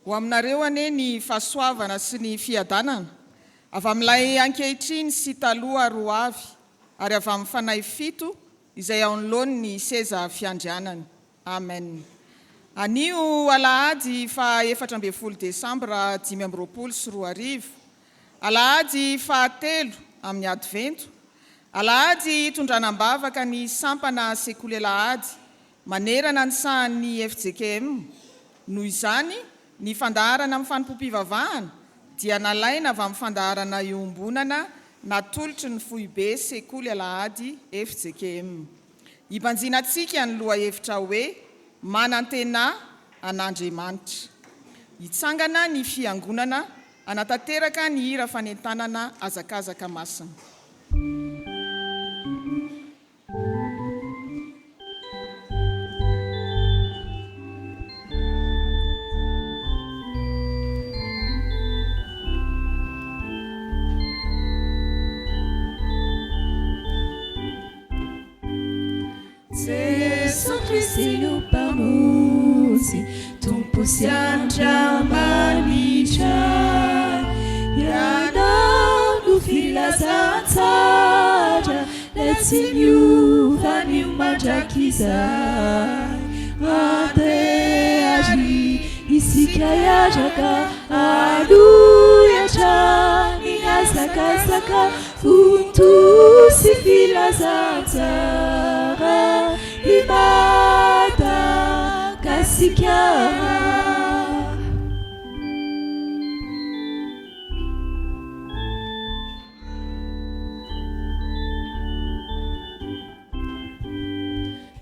ho aminareo ane ny fahasoavana sy ny fiadanana avy amin'ilay ankehitriny sy taloha roa avy ary avy amin'ny fanahy fito izay ao anoloany ny seza fiandrianany. Amen. Anio alahady fa 14 Desambra 2024, alahady fa 3 amin'ny advento, alahady tondranam-bavaka ny sampana sekoly alahady manerana ny sahan'ny FJKM. Noho izany ny fandaharana amin'ny fanompom-pivavahana dia nalaina avy amin'ny fandaharana iombonana natolotry ny foibe sekoly alahady FJKM. Ibanjinantsika ny loha hevitra hoe manantena an'Andriamanitra. Hitsangana ny fiangonana anatanteraka ny hira fanentanana azakazaka masina. Jesu Kristi no mpamozy tompo sy andriamanitra, ianao no filazantsara le tsy miova ny mandrakizay. Andehary isika hiatraka aloatra ny azakazaka fonto sy filazantsara Madagasikara.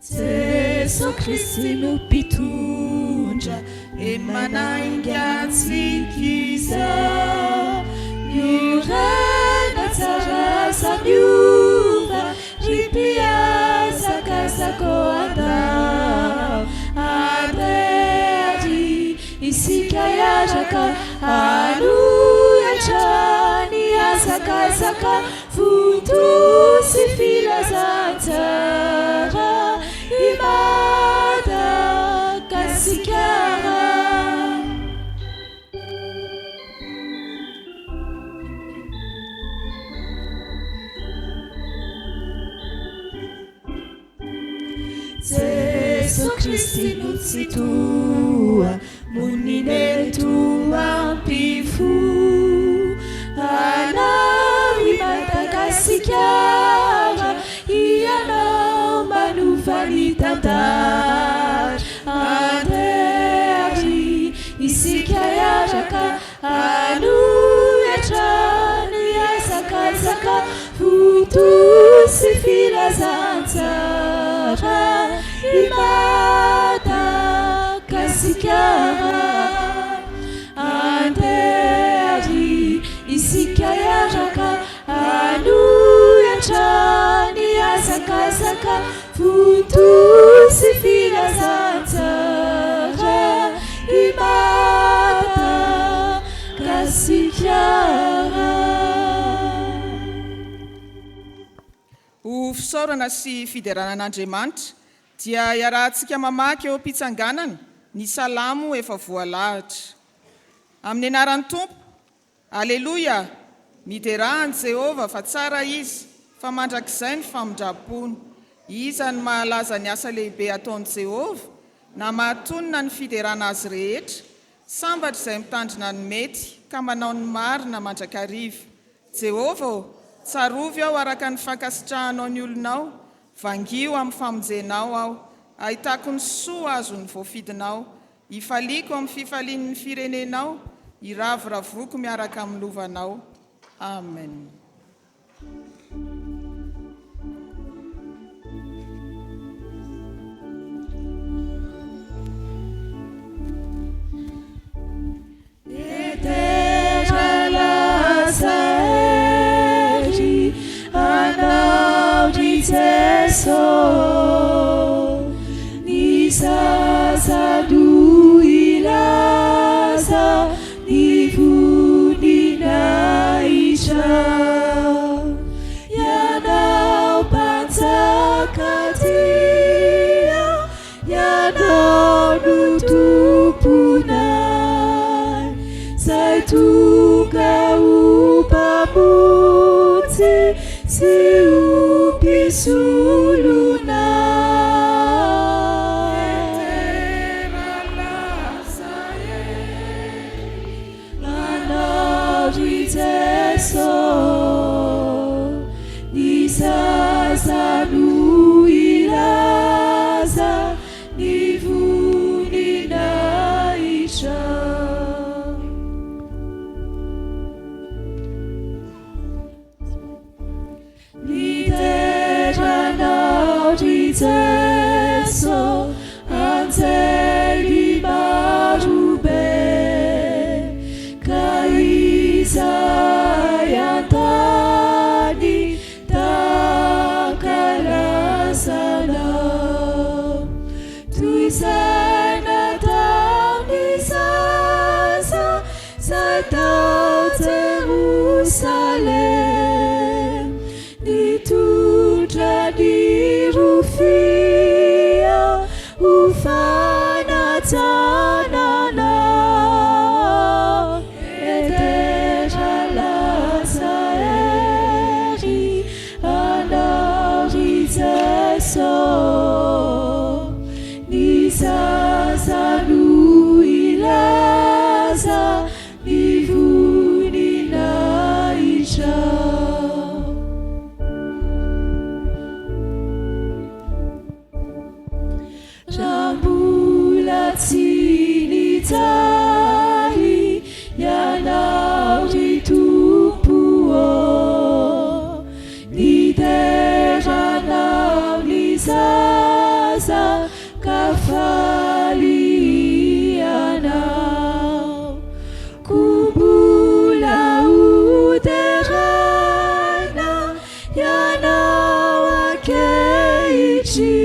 Jesu Kristi no mpitondra manainga antsikiza, miorena tsara samiova ripiazakazako andao. Andehary isika hiatraka aloatra ny azakazaka fonto sy filazantsara i Madagasikara. Jesu Kristi no tsy toa moninento ampifo, anao i Madagasikara, ianao manova ny tantara. Andehary isika hiatraka aloatra ny azakazaka fonto sy filazantsara i Madagasikara. Andehary isika hiatraka aloatra ny azakazaka fonto sy filazantsara i Madagasikara. Ho fisaorana sy fideranan'Andriamanitra dia iarahantsika mamaky eo am-pitsanganana ny salamo efa voalahatra. Amin'ny anaran'ny Tompo, aleloia, miderahan Jehova fa tsara izy, fa mandrakizay ny famindrapony. Iza ny mahalaza ny asa lehibe ataon'i Jehova, na mahatonina ny fiderana azy rehetra, sambatra izay mitandrina ny mety ka manao ny marina mandrakariva. Jehova, tsarovy aho araka ny fankasitrahanao ny olonao, vangio amin'ny famonjenao aho, ahitako ny soa azo ny voafidinao, ifaliako amin'ny fifalian'ny firenenao, iravoravoko miaraka amin'ny lovanao. Amen. Ni sasadu ilaza ni vunina isha yana patsakatia yana nutupuna izay tonga ho mpamonjy sy ho mpisolona Ni sasa nu ilaza ni vuni naisha ni terra nautizeso anzeli marube kaisa yantani takalasana tuisana tauni sasa satau Jerusalem nitutra dirufia ufana tanana ni sasa nu ilaza ni vuni naisha rambula tsinitali yanao ritumpuo ni terra nao ni sasa kafalianao kumbula uterana yanao akeichi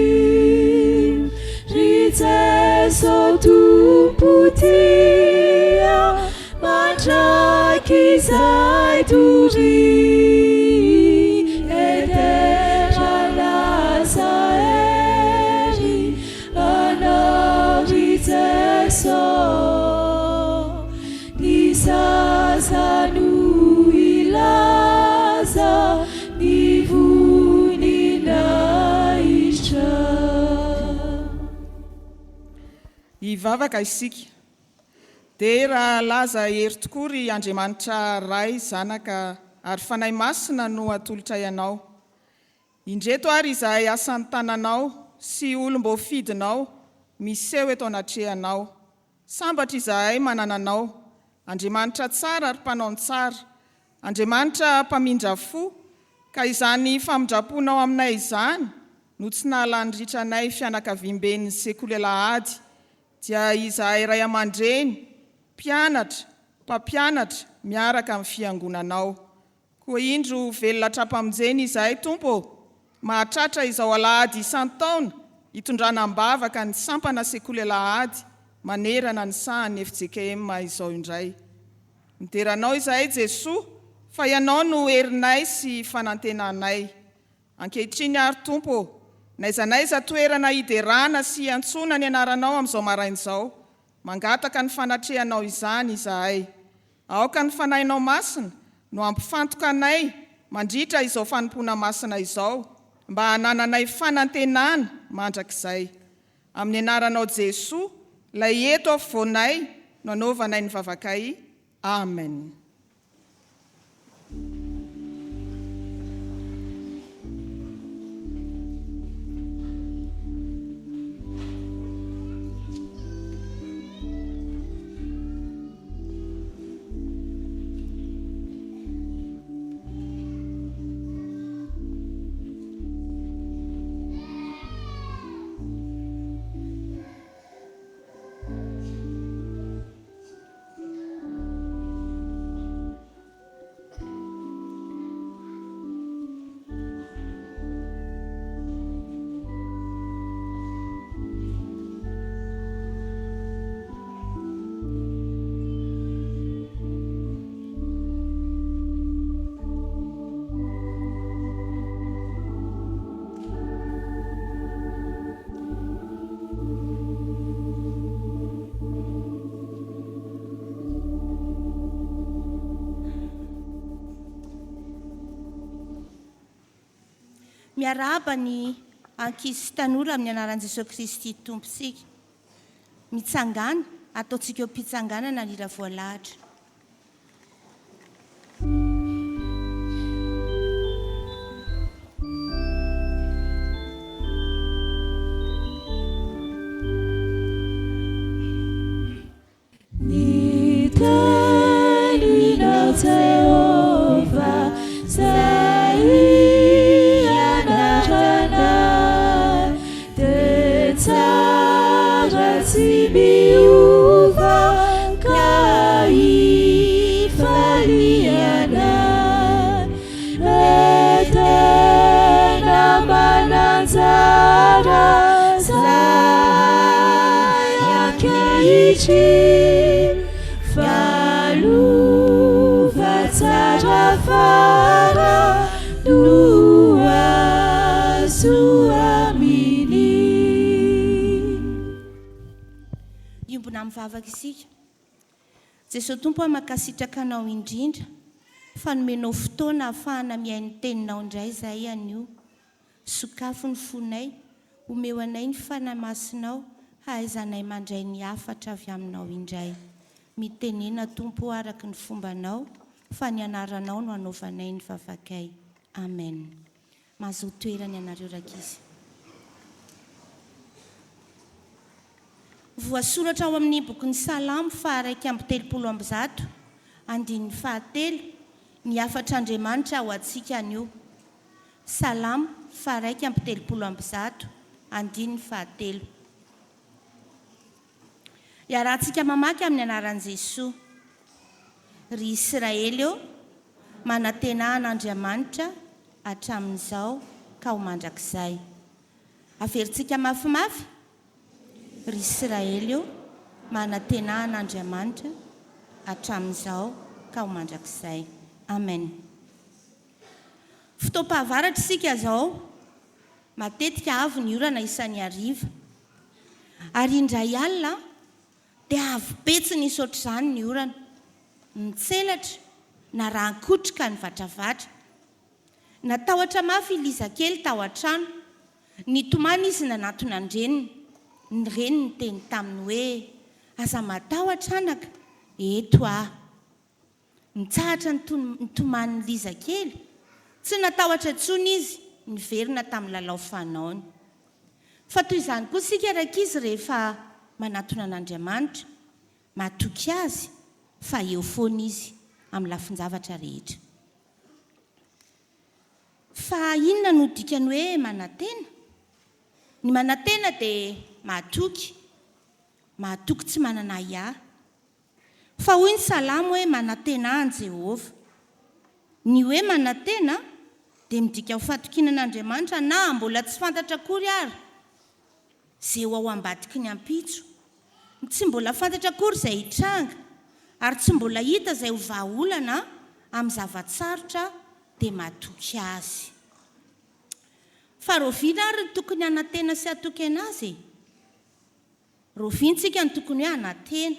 ritseso tumputia mandraki zay turi ni sasa nu ilaza ni vuni naisha ivavaka isika dia raha laza hery tokoa ry Andriamanitra ray zanaka ary fanahy masina no atolotra ianao indreto ary izahay asan'ny tananao sy olom-boafidinao miseho eto anatrehanao sambatra izahay manananao Andriamanitra tsara ary mpanao tsara Andriamanitra mpamindra fo ka izany famindraponao aminay izany no tsy nahalandritra anay fianakaviam-ben'ny sekoly alahady dia izahay ray aman-dreny mpianatra mpampianatra miaraka amin'ny fiangonanao koa indro velona trapamonjeny izahay tompo mahatratra izao alahady isan-taona hitondranam-bavaka ny sampana sekoly alahady manerana ny sahan'ny FJKM izao indray miteranao izahay Jesoa fa ianao no herinay sy fanantenanay ankehitriny ary tompo naizanaiza toerana hiderana sy antsona ny anaranao amin'izao marain'izao mangataka ny fanatrehanao izany izahay aoka ny fanahinao masina no ampifantoka anay mandritra izao fanompona masina izao mba hanananay fanantenana mandrakizay amin'ny anaranao Jesoa lay eto afovoanay no anaovanay ny vavakay amen. miaraba ny ankizy sy tanora amin'ny anaran'i Jesosy Kristy tompontsika. Mitsangana, ataontsika eo mpitsanganana ny hira voalahatra. Ny tenina Jehova zay anarana dia tsara tsy miova ka hifaliana tena mananjara zay ankehitriny faluva tsara fara no azo aminy. Iombona mivavaka isika. Jesosy Tompo aho mankasitraka anao indrindra fa nomenao fotoana ahafahana mihaino teninao indray izay anio. Sokafo ny fonay, omeo anay ny fanamasinao, hahaizanay mandray ny hafatra avy aminao indray. Mitenena Tompo araka ny fombanao, fa ny anaranao no hanaovanay ny vavakay. Amen. Mahazo toerany ianareo rakizy. Voasoratra ao amin'ny boky ny Salamo 1:3, andininy 7, ny hafatr'Andriamanitra ho antsika anio. Salamo 1:3, andininy 7. Iarahantsika mamaky amin'ny anaran'i Jesosy. Ry Israely eo, manantena an'Andriamanitra hatramin'izao ka ho mandrakizay. Averintsika mafimafy. Ry Israely eo, manantena an'Andriamanitra hatramin'izao ka ho mandrakizay. Amen. Fotoam-pahavaratra isika izao, matetika avy ny orana isan'ny hariva. Ary indray alina dia avy betsy ny ohatr'izany ny orana. Nitselatra na rankotrika ny vatravatra. Natahotra mafy Liza kely tao an-trano. Nitomany izy nanantona ny reniny. Ny reniny niteny taminy hoe, aza matahotra anaka, eto aho. Nitsahatra nitomany Liza kely. Tsy natahotra intsony izy, niverina tamin'ny lalao fanaony. Fa toy izany koa isika rakizy rehefa manatona an'Andriamanitra, matoky azy, fa eo foana izy amin'ny lafin-javatra rehetra. Fa inona no dikany hoe manantena? Ny manantena dia matoky tsy manana ia. Fa hoy ny Salamo hoe manantena an Jehova. Ny hoe manantena dia midika ho fatokiana an'Andriamanitra na mbola tsy fantatra akory ary izay ho ao ambadiky ny ampitso. Tsy mbola fantatra akory izay hitranga, ary tsy mbola hita izay ho vahaolana amin'ny zavatsarotra dia matoky azy. Fa roviana ary ny tokony hanantena sy hatoky anazy. Roviantsika ny tokony hoe hanantena.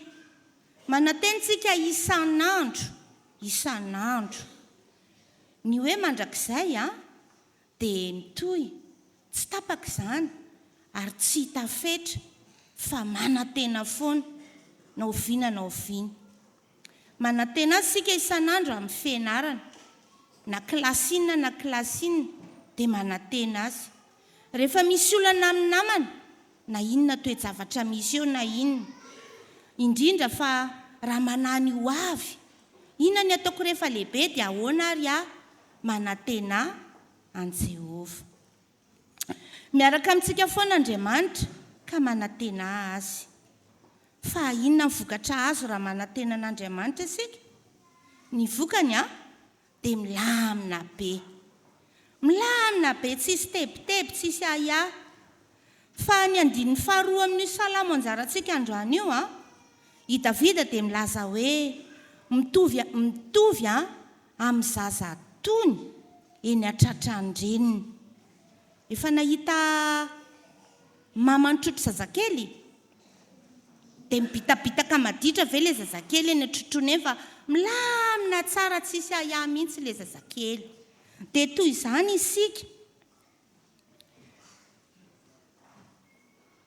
Manantentsika isan'andro. Ny hoe mandrakizay dia mitohy, tsy tapaka izany, ary tsy hita fetra, fa manantena foana, na oviana na oviana. Manantena azy sika isan'andro amin'ny fianarana, na kilasinina dia manantena azy. Rehefa misy olana amin'ny namany, na inona toe-javatra misy eo na inona. Indrindra fa raha manany ho avy, inona ny ataoko rehefa lehibe dia ahoana ary manantena an Jehova. Miaraka amintsika foana Andriamanitra ka manantena azy. Fa inona ny vokatra azo raha manantena an'Andriamanitra isika? Ny vokany dia milamina be. Milamina be, tsisy tebiteby, tsisy aia. Fa ny andininy 2 amin'ny Salamo anjarantsika androany io, i Davida dia milaza hoe mitovy amin'ny zaza tony eny an-tratrany reniny. Efa nahita mama nitrotro zazakely dia mibitabitaka maditra ve ilay zazakely eny an-trotrony eny, fa milamina tsara tsisy aia mihitsy ilay zazakely. Dia toy izany isika,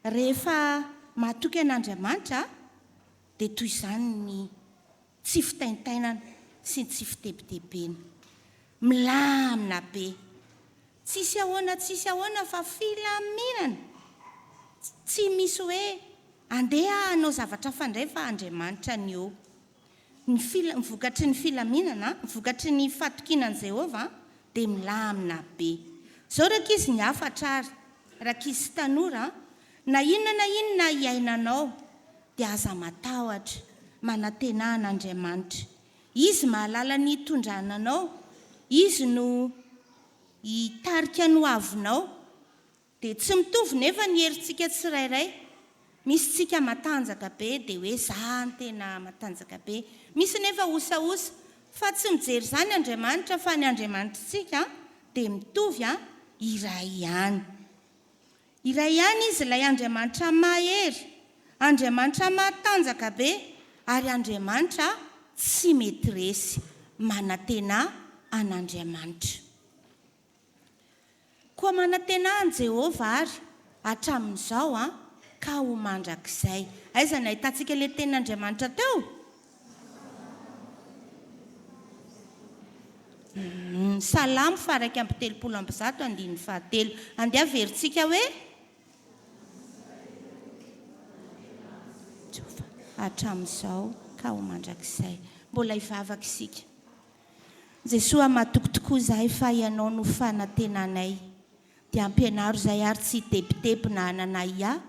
rehefa mahatoky an'Andriamanitra dia toy izany ny tsy fitaintainana sy ny tsy fitebitebena, milamina be, tsisy ahoana fa filaminana, tsy misy hoe andeha hanao zavatra fandray fa Andriamanitra ny eo. Ny vokatry ny filaminana, vokatry ny fatokinan' Jehova dia milamina be. Zao rakizy ny hafatra ary, rakizy sy tanora, na inona iainanao dia aza matahotra manantena an'Andriamanitra. Izy mahalala ny hitondrananao, izy no hitarika ny hoavinao, dia tsy mitovy nefa ny herintsika tsirairay. Misy tsika matanjaka be dia hoe za ny tena matanjaka be, misy nefa osaosa, fa tsy mijery izany Andriamanitra fa ny Andriamanitritsika dia mitovy iray ihany. Iray ihany izy ilay Andriamanitra mahery, Andriamanitra matanjaka be, ary Andriamanitra tsy mety resy, manantena an'Andriamanitra. Koa manantena an' Jehova ary hatramin'izao ka ho mandrakizay. Aiza ny ahitantsika ilay tenin'Andriamanitra teo? Salamo 1:3-7. Andeha averintsika hoe hatramin'izao ka ho mandrakizay. Mbola hivavaka isika. Jesosy mahatoky tokoa izahay fa ianao no fanantenanay, dia ampianaro izay ary tsy tebiteby na ananay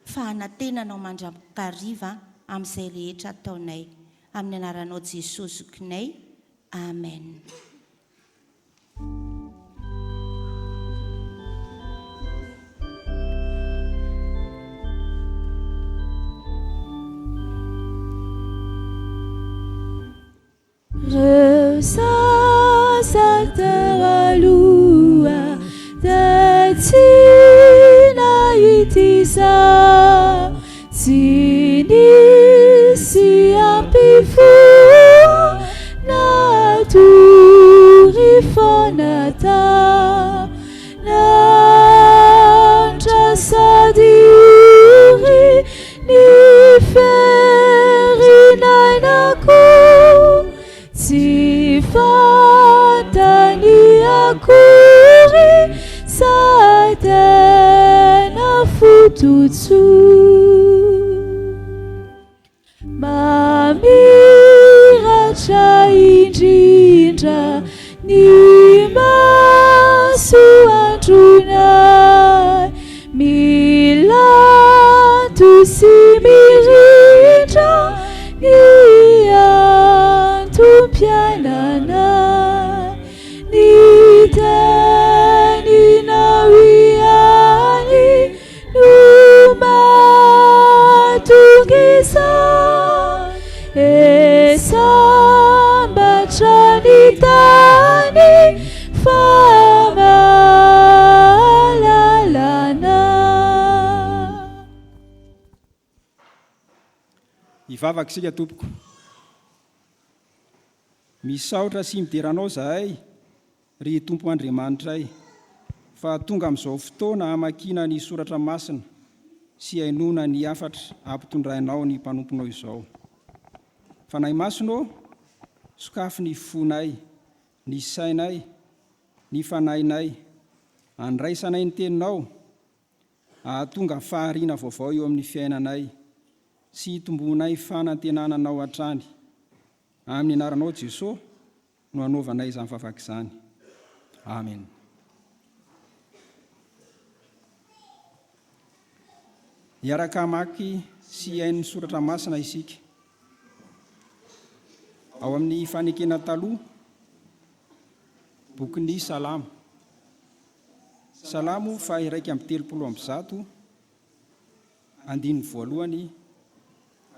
fa hanatenanao mandrakariva amin'izay rehetra ataonay. Amin'ny anaranao Jesosy zokinay. Amen. Resasa teo aloha dia tsy nahita izaho, tsy nisy ampivoa natory foana tao, nandrasady ry ny ferinainako, tsy fantany akory sa tena fototso. Mamiratra indrindra ny masoandronay, milanto sy mirindra ny antom-piainanay, ny teninao ihany no mahatonga izao, esambatra ny tany famahalalana. Hivavaka isika tompoko. Misaotra sy mideranao zahay ry Tompo Andriamanitray, fa tonga amin'izao fotoana hamakina ny soratra masina sy hainoana ny hafatra ampitondrainao ny mpanomponao izao. Fanahy masino, sokafy ny fonay, ny sainay, ny fanahinay, andraisanay ny teninao, ahatonga fahariana vaovao eo amin'ny fiainanay sy hitombonay fanantenananao hatrany. Amin'ny anaranao Jesosy no anaovanay izany vavaka izany. Amen. Hiaraka mamaky sy hain'ny soratra masina isika. Ao amin'ny fanekena taloha, bokin'ny Salamo. Salamo 1:3-7, 2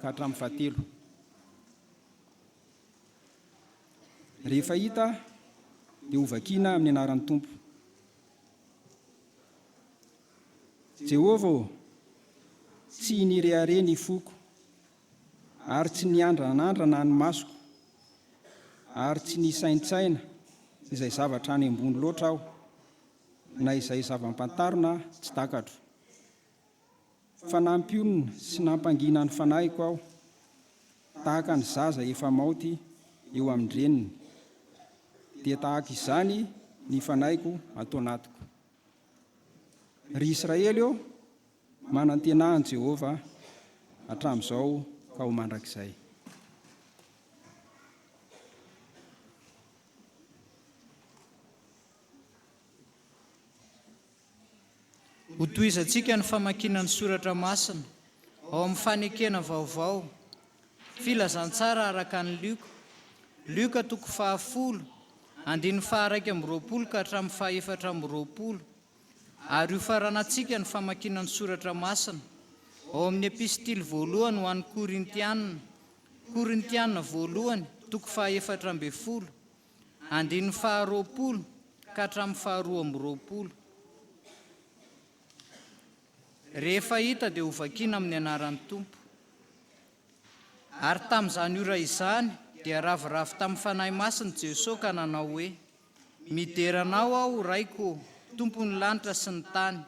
ka hatramin'ny 7. Rehefa hita dia hovakiana amin'ny anaran'ny Tompo. Jehova, tsy nirehare ny foko, ary tsy niandranandrana ny masoko, ary tsy nisaintsaina izay zavatra any ambony loatra aho, na izay zava-pantarona tsy takatro. fanampionina sy nampangina ny fanahyko aho tahaka ny zaza efa maoty eo amin'ny-dreniny dia tahaka izany ny fanahyko atao anatiko. Ry Israely eo manantenahany Jehovah hatramin'izao ka ho mandrakizay. Ho toizantsika ny famakiana ny soratra masina ao amin'ny fanekena vaovao, filazantsara araka ny Lioka toko 10, andiny 1:20 ka hatramin'ny 4:20, ary ho faranantsika ny famakiana ny soratra masina ao amin'ny epistily voalohany ho an'ny Korintianina voalohany toko 4:20, andiny 20 ka hatramin'ny 2:20. Rehefa hita dia ho vakiana amin'ny anaran'ny Tompo. Ary tamin'izany ora izany dia ravoravo tamin'ny fanahy masiny Jesosy ka nanao hoe: mideranao aho raiko, Tompony lanitra sy ny tany.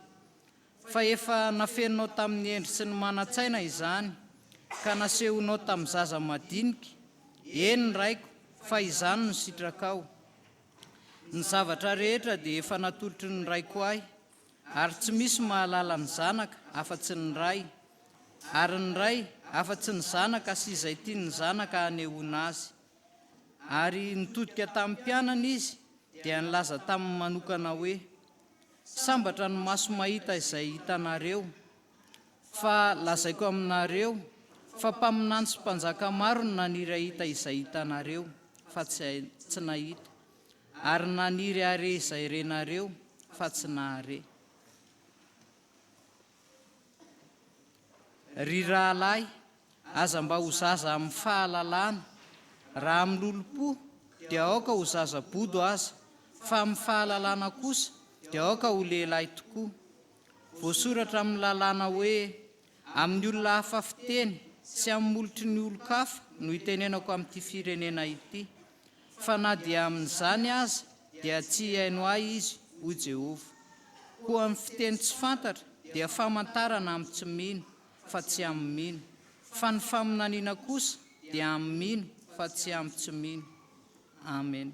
Fa efa nafenonao tamin'ny endry sy ny manan-tsaina izany, ka nasehonao tamin'ny zaza madinika. Eny raiko, fa izany no sitrakao. Ny zavatra rehetra dia efa natolotry ny raiko ahy, ary tsy misy mahalala ny zanaka afa-tsy ny ray, ary ny ray afa-tsy ny zanaka sy izay tiany ny zanaka hanehoana azy. Ary nitodika tamin'ny mpianana izy dia nilaza tamin'ny manokana hoe: sambatra ny maso mahita izay hitanareo, fa lazaiko aminareo fa mpaminany sy mpanjaka maro no naniry ahita izay hitanareo fa tsy nahita, ary naniry hare izay renareo fa tsy nahare. Ry rahalahy, aza mba ho zaza amin'ny fahalalana, raha amin'ny lolo-po dia aoka ho zaza bodo aza, fa amin'ny fahalalana kosa dia aoka ho lehilahy tokoa. Voasoratra amin'ny lalàna hoe: amin'ny olona hafa fiteny sy amin'ny molotry ny olo-kafa no hitenenako amin'ity firenena ity, fa na dia amin'izany aza dia tsy haino ahy izy, hoy Jehovah. Koa amin'ny fiteny tsy fantatra dia famantarana amin'ny tsy mino fa tsy amin'ny mino, fa ny faminaniana kosa dia amin'ny mino fa tsy amin'ny tsy mino. Amen.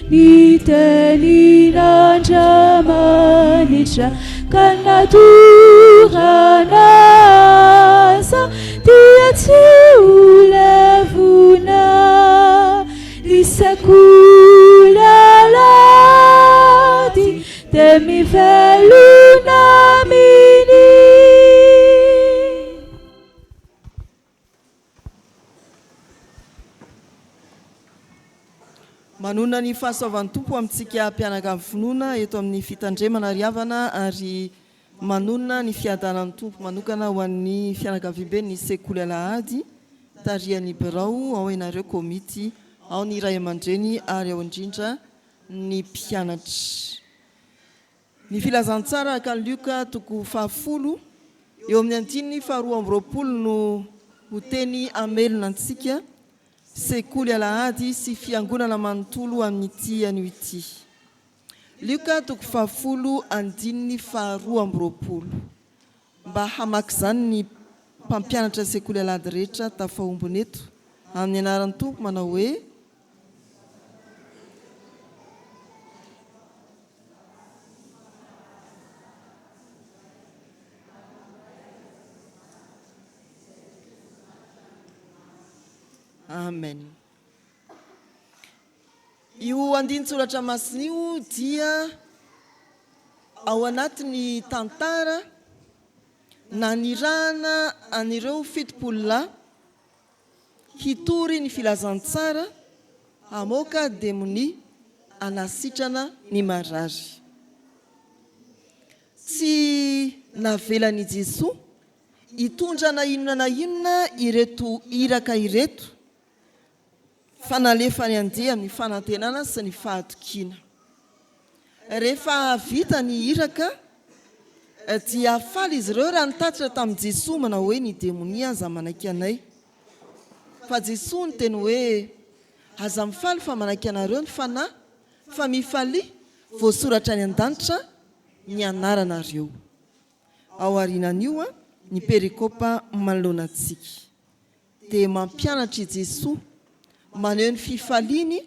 Nitenin'Andriamanitra ka naturanasa dia tsy ho levona ny sakolalady dia mivelona aminy. Manona ny fahasoavan'ny Tompo amintsika mpianaka amin'ny finoana eto amin'ny fitandremana riavana, ary manona ny fiadanan'ny Tompo manokana ho an'ny fianakaviam-be ny sekoly alahady tarihan'ny birao, ao ianareo komity, ao ny ray aman-dreny ary ao indrindra ny mpianatra. Ny filazantsara ka Lioka toko 10 eo amin'ny 2:20 no ho teny amelona antsika sekoly alahady sy fiangonana manontolo amin'ity anio ity. Lioka toko 10:20. Mba hamaky izany ny mpampianatra sekoly alahady rehetra tafahombony eto amin'ny anaran'ny Tompo manao hoe: amen. Io andin-tsoratra masina io dia ao anatiny tantara nanirana anireo fitopolona hitory ny filazantsara amoaka demoni anasitrana ny marary. Tsy navelany Jesoa hitondra na inona ireto iraka ireto fa nalefa ny andeha amin'ny fanantenana sy ny fahatokiana. Rehefa vita ny iraka dia faly izy ireo raha nitatitra tamin'i Jesoa manao hoe ny demonia aza manaiky anay. Fa Jesoa ny teny hoe aza mifaly fa manaiky anareo ny fanahy fa mifaly voasoratra ny an-danitra ny anaranareo. Ao aorianan'io ny perikopa manoloana antsika dia mampianatra i Jesoa maneho ny fifaliany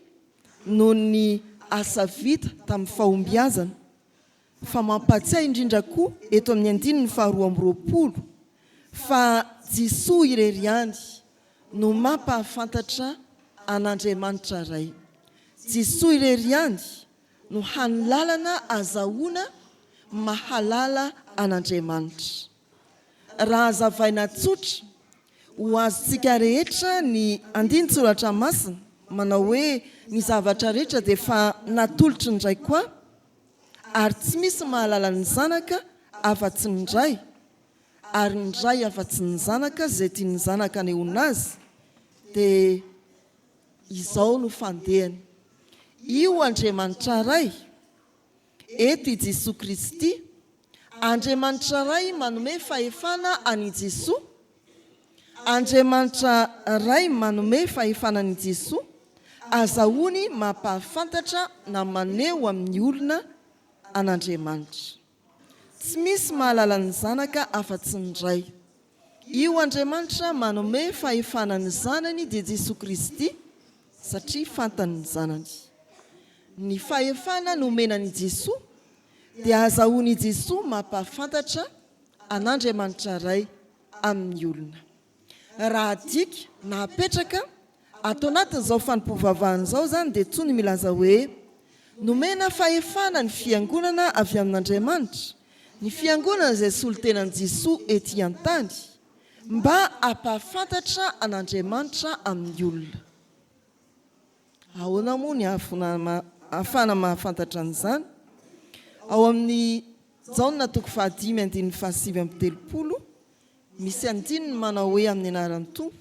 noho ny asa vita tamin'ny fahombiazana, fa mampatsiahy indrindra koa eto amin'ny 2:20 fa Jesoa irery ihany no mampahafantatra an'Andriamanitra ray. Jesoa irery ihany no hanilalana azahoana mahalala an'Andriamanitra. Raha azavaina tsotra ho azontsika rehetra ny andin-tsoratra masina manao hoe ny zavatra rehetra dia efa natolotry ny ray koa, ary tsy misy mahalala ny zanaka afa-tsy ny ray, ary ny ray afa-tsy ny zanaka izay tia ny zanaka anehoana azy, dia izao no fandehany. Io Andriamanitra ray, eto i Jesoa Kristy, Andriamanitra ray manome fahefana ani Jesoa, Andriamanitra ray manome fahefana ani Jesoa azahoany mampahafantatra na maneho amin'ny olona an'Andriamanitra. Tsy misy mahalala ny zanaka afa-tsy ny ray. Io Andriamanitra manome fahefana ny zanany dia Jesoa Kristy satria fantany ny zanany. Ny fahefana nomenany Jesoa dia azahoany Jesoa mampahafantatra an'Andriamanitra ray amin'ny olona. Raha adika na apetraka atao anatin'izao fanompoavavahana izao zany dia tsony milaza hoe nomena fahefana ny fiangonana avy amin'Andriamanitra, ny fiangonana izay solotenan'i Jesoa ety an-tany, mba hampahafantatra an'Andriamanitra amin'ny olona. Ahoana moa ny ahafana mahafantatra an'izany? Ao amin'ny Jaona 5:7 misy andininy manao hoe amin'ny anaran'ny Tompo,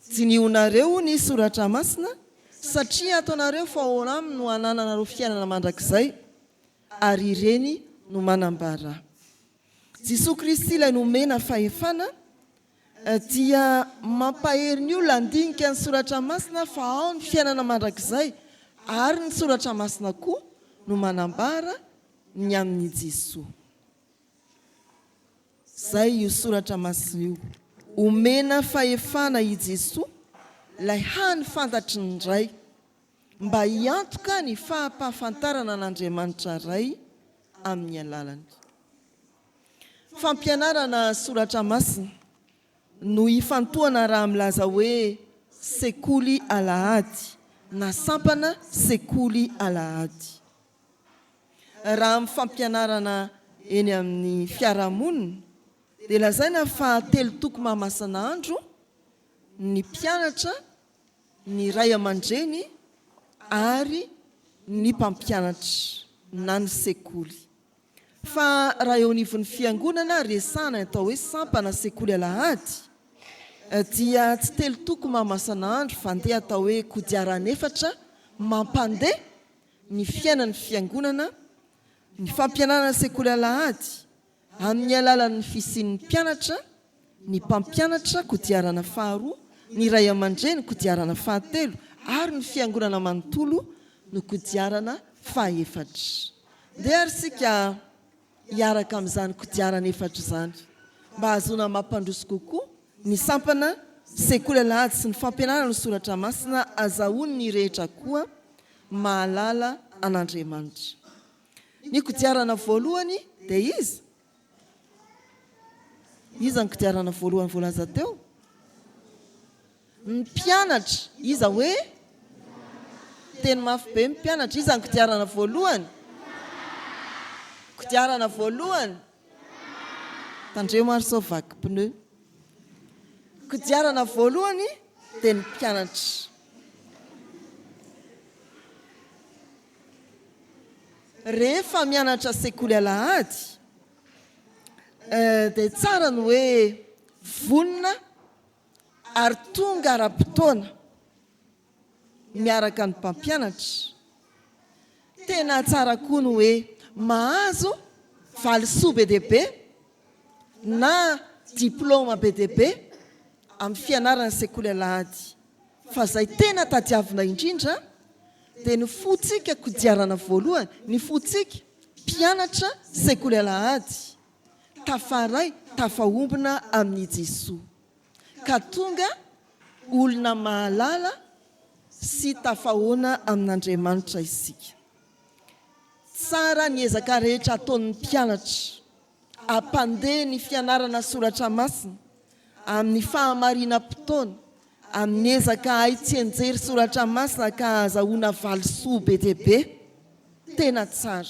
jinionareo ny soratra masina satria ataonareo fa ahoana aminy no hanananareo fiainana mandrakizay, ary ireny no manambara. Jesoa Kristy ilay nomena fahefana dia mampahery ny olona handinika ny soratra masina fa ao ny fiainana mandrakizay, ary ny soratra masina koa no manambara ny amin'ny Jesoa. Zay io soratra masina io, omena fahefana i Jesoa lay hany fantatry ny ray, mba hiantoka ny fahampahafantarana an'Andriamanitra ray amin'ny alalany. Fampianarana soratra masina no hifantohana raha milaza hoe sekoly alahady na sampana sekoly alahady. Raha amin'ny fampianarana eny amin'ny fiarahamonina dia lazaina fa 3 toko mahamasan'andro ny mpianatra, ny ray aman-dreny ary ny mpampianatra na ny sekoly. Fa raha eo anivon'ny fiangonana resana atao hoe sampana sekoly alahady dia tsy 3 toko mahamasan'andro fa ndeha atao hoe kodiaran'efatra mampandeha ny fiainan'ny fiangonana, ny fampianarana sekoly alahady amin'ny alalan'ny fisian'ny mpianatra, ny mpampianatra kodiarana faharoa, ny ray aman-dreny kodiarana fahatelo, ary ny fiangonana manontolo no kodiarana fahefatra. Dia ary sika hiaraka amin'izany kodiarana efatra izany mba hahazoana mampandroso kokoa ny sampana sekoly alahady sy ny fampianarana ny soratra masina, azahoany ny rehetra koa mahalala an'Andriamanitra. Ny kodiarana voalohany dia iza ny kodiarana voalohany voalaza teo? ny mpianatra iza hoe teny mafy be ny mpianatra iza ny kodiarana voalohany kodiarana voalohany tandreo maro sao vaky pneu kodiarana voalohany dia ny mpianatra rehefa mianatra sekoly alahady dia tsara ny hoe vonina ary tonga ara-potoana miaraka ny mpampianatra tena tsara koa ny hoe mahazo valisoa be deaibe na diplôma be deaibe amin'ny fianarana sekoly alahady fa zay tena tadiavina indrindra dia ny fotsika kodiarana voalohany ny fotsika mpianatra sekoly alahady tafaray tafaombona amin'ny Jesoa ka tonga olona mahalala sy tafahoana amin'Andriamanitra isika tsara ny ezaka rehetra ataon'ny mpianatra ampandeha ny fianarana soratra masina amin'ny fahamarinam-potoana amin'ny ezaka hay tsy enjery soratra masina ka azahoana valisoa be deaibe tena tsara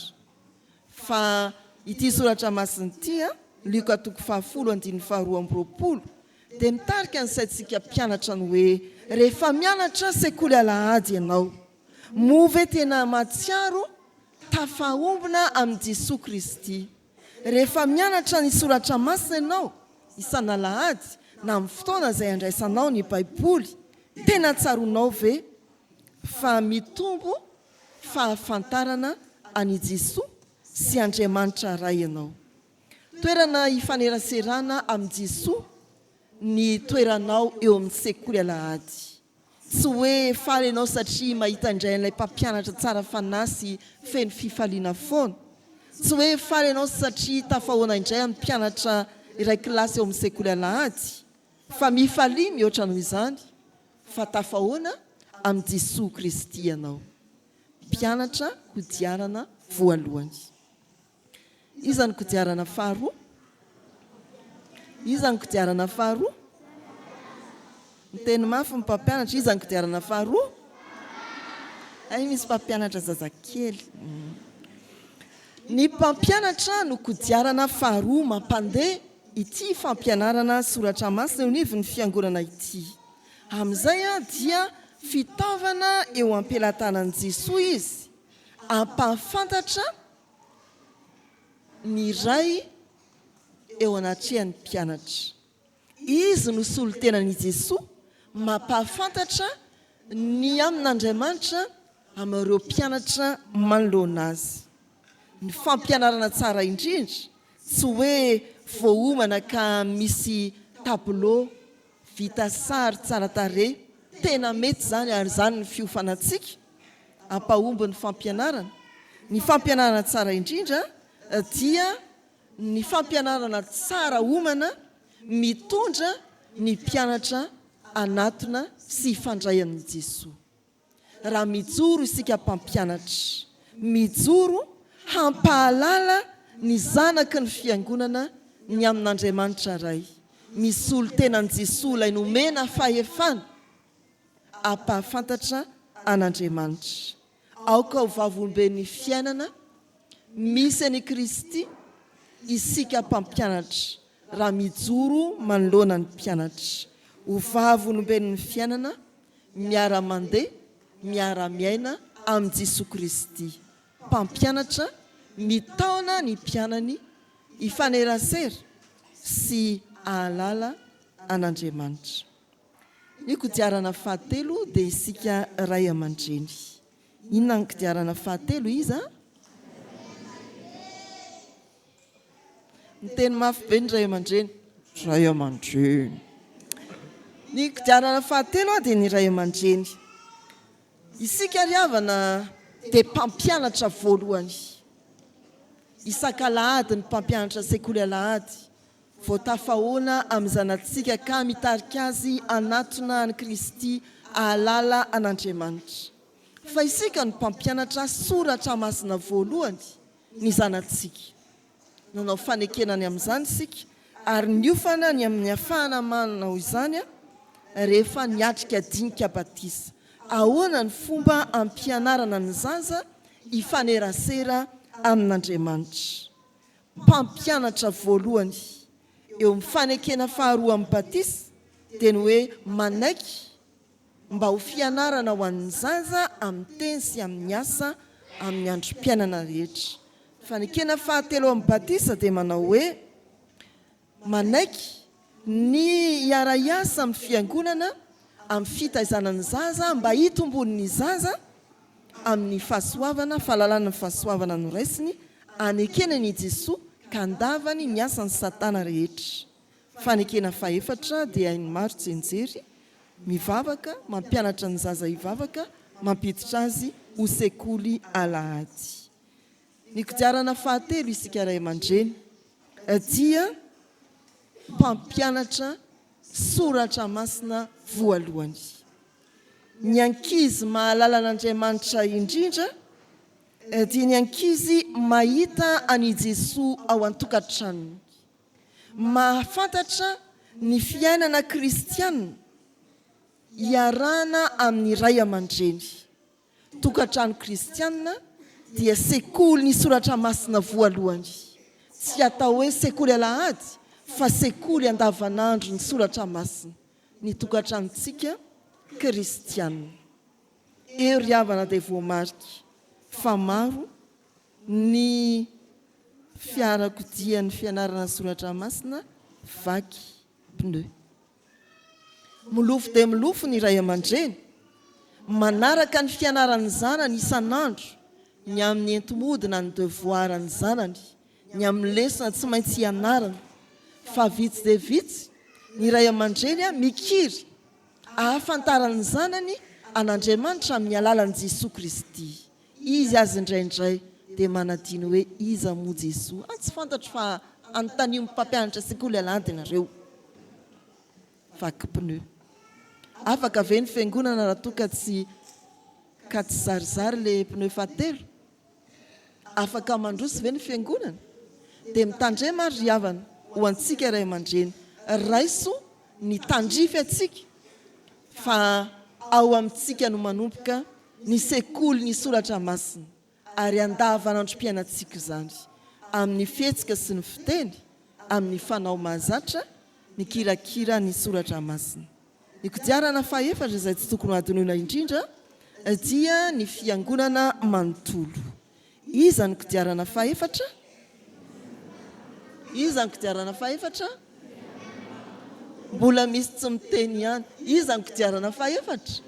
fa ity soratra masina ity Luka 10:12 dia mitarika ny saintsika mpianatra ny hoe rehefa mianatra sekoly alahady ianao move tena matsiaro tafaombona amin'ny Jesosy Kristy rehefa mianatra ny soratra masina ianao isan'alahady na amin'ny fotoana izay andraisanao ny baiboly tena tsaronao ve fa mitombo fahafantarana any Jesosy sy Andriamanitra ray ianao toerana ifaneraserana amin'ny Jesosy ny toeranao eo amin'ny sekoly alahady tsy hoe faly ianao satria mahita indray ilay mpampianatra tsara fanasy feno fifaliana foana tsy hoe faly ianao satria tafahoana indray amin'ny mpianatra iray kilasy eo amin'ny sekoly alahady fa mifalia mihoatra noho izany fa tafahoana amin'ny Jesosy Kristy ianao mpianatra kodiarana voalohany iza ny kodiarana faharoa iza ny kodiarana faharoa ny teny mafy ny mpampianatra iza ny kodiarana faharoa ay misy mpampianatra zazakely ny mpampianatra no kodiarana faharoa mampandeha ity fampianarana soratra masina eo ny fiangonana ity amin'izay dia fitaovana eo am-pelatanan'i Jesosy izy ampahafantatra ny ray eo anatrehan'ny mpianatra izy no solotenan'i Jesosy mampahafantatra ny amin'Andriamanitra amin'ireo mpianatra manoloana azy ny fampianarana tsara indrindra tsy hoe voaomana ka misy tableau vita sary tsara tarehy tena mety zany ary zany ny fiofanantsika ampahomby ny fampianarana tsara indrindra dia ny fampianarana tsara omana mitondra ny mpianatra anatona sy ifandray amin'ny Jesosy raha mijoro isika mpampianatra mijoro hampahalala ny zanaky ny fiangonana ny amin'Andriamanitra ray misolo tenan'i Jesosy ilay nomena fahefana ampahafantatra an'Andriamanitra aoka ho vavoloben'ny fiainana misy any Kristy isika mpampianatra raha mijoro manoloana ny mpianatra ho vavoloben'ny fiainana miara-mandeha miara-miaina amin'ny Jesosy Kristy mpampianatra mitaona ny mpianany ifanerasera sy ahalala an'Andriamanitra ny kodiarana fahatelo dia isika ray aman-dreny inona ny kodiarana fahatelo izy ny teny mafy be ny ray aman-dreny ray aman-dreny ny kodiarana fahatelo dia ny ray aman-dreny isika riavana dia mpampianatra voalohany isan-kalahady ny mpampianatra sekoly alahady vao tafahoana amin'ny zanatsika ka mitarika azy anatona any Kristy ahalala an'Andriamanitra fa isika ny mpampianatra soratra masina voalohany ny zanatsika nanao fanekenany amin'izany isika ary niofana ny amin'ny hafahana manana ho izany rehefa niatrika dinika batisa. Ahoana ny fomba ampianarana ny zaza hifanerasera amin'Andriamanitra. Mpampianatra voalohany eo amin'ny fanekena faharoa amin'ny batisa dia ny hoe manaiky mba ho fianarana ho an'ny zaza amin'ny teny sy amin'ny asa amin'ny androm-piainana rehetra. Fanekena fahatelo amin'ny batisa dia manao hoe manaiky ny hiara-iasa amin'ny fiangonana amin'ny fitaizanany zaza mba hitombon'ny zaza amin'ny fahasoavana, fahalalana ny fahasoavana no raisiny, anekena ny Jesoa ka andavany ny asan'ny Satana rehetra. Fanekena fahaefatra dia hainy maro tsenjery, mivavaka, mampianatra ny zaza hivavaka, mampiditra azy ho sekoly alahady. Ny kodiarana fahatelo isika ray aman-dreny dia mpampianatra soratra masina voalohany. Ny ankizy mahalala an'Andriamanitra indrindra dia ny ankizy mahita ani Jesoa ao an-tokantranony, mahafantatra ny fiainana kristianina iarana amin'ny ray aman-dreny. Tokantrano kristianina dia sekoly ny soratra masina voalohany, tsy atao hoe sekoly alahady fa sekoly andavanandro ny soratra masina. Ny tokantranontsika kristianina eo ry havana dia voamarika fa maro ny fiarakodia ny fianarana soratra masina vaky pneu. Milofo dia milofo ny ray aman-dreny manaraka ny fianaran'ny zanany isan'andro, ny amin'ny entomodina ny devoir ny zanany, ny amin'ny lesona tsy maintsy ianarana. Fa vitsy dia vitsy ny ray aman-dreny mikiry ahafantarany zanany an'Andriamanitra amin'ny alalan'i Jesoa Kristy. Izy azy indraindray dia manadino hoe iza moa Jesoa. Tsy fantatro fa anontaniam mpampianatra sekoly alahady ianareo. Vaky pneu. Afaka ve ny fiangonana raha toa ka tsy zarizary le pneu fahatelo? Afaka mandroso ve ny fiangonana? Dia mitandrema ry havana ho antsika ray aman-dreny, raiso ny tandrify atsika fa ao amintsika no manomboka ny sekoly ny soratra masina, ary andavanandrom-piainantsika izany amin'ny fihetsika sy ny fiteny, amin'ny fanao mahazatra, ny kirakira ny soratra masina. Ny kodiarana fahaefatra izay tsy tokony ho adinoina indrindra dia ny fiangonana manontolo. Iza ny kodiarana fahaefatra? Iza ny kodiarana fahaefatra? Mbola misy tsy miteny ihany. Iza ny kodiarana fahaefatra?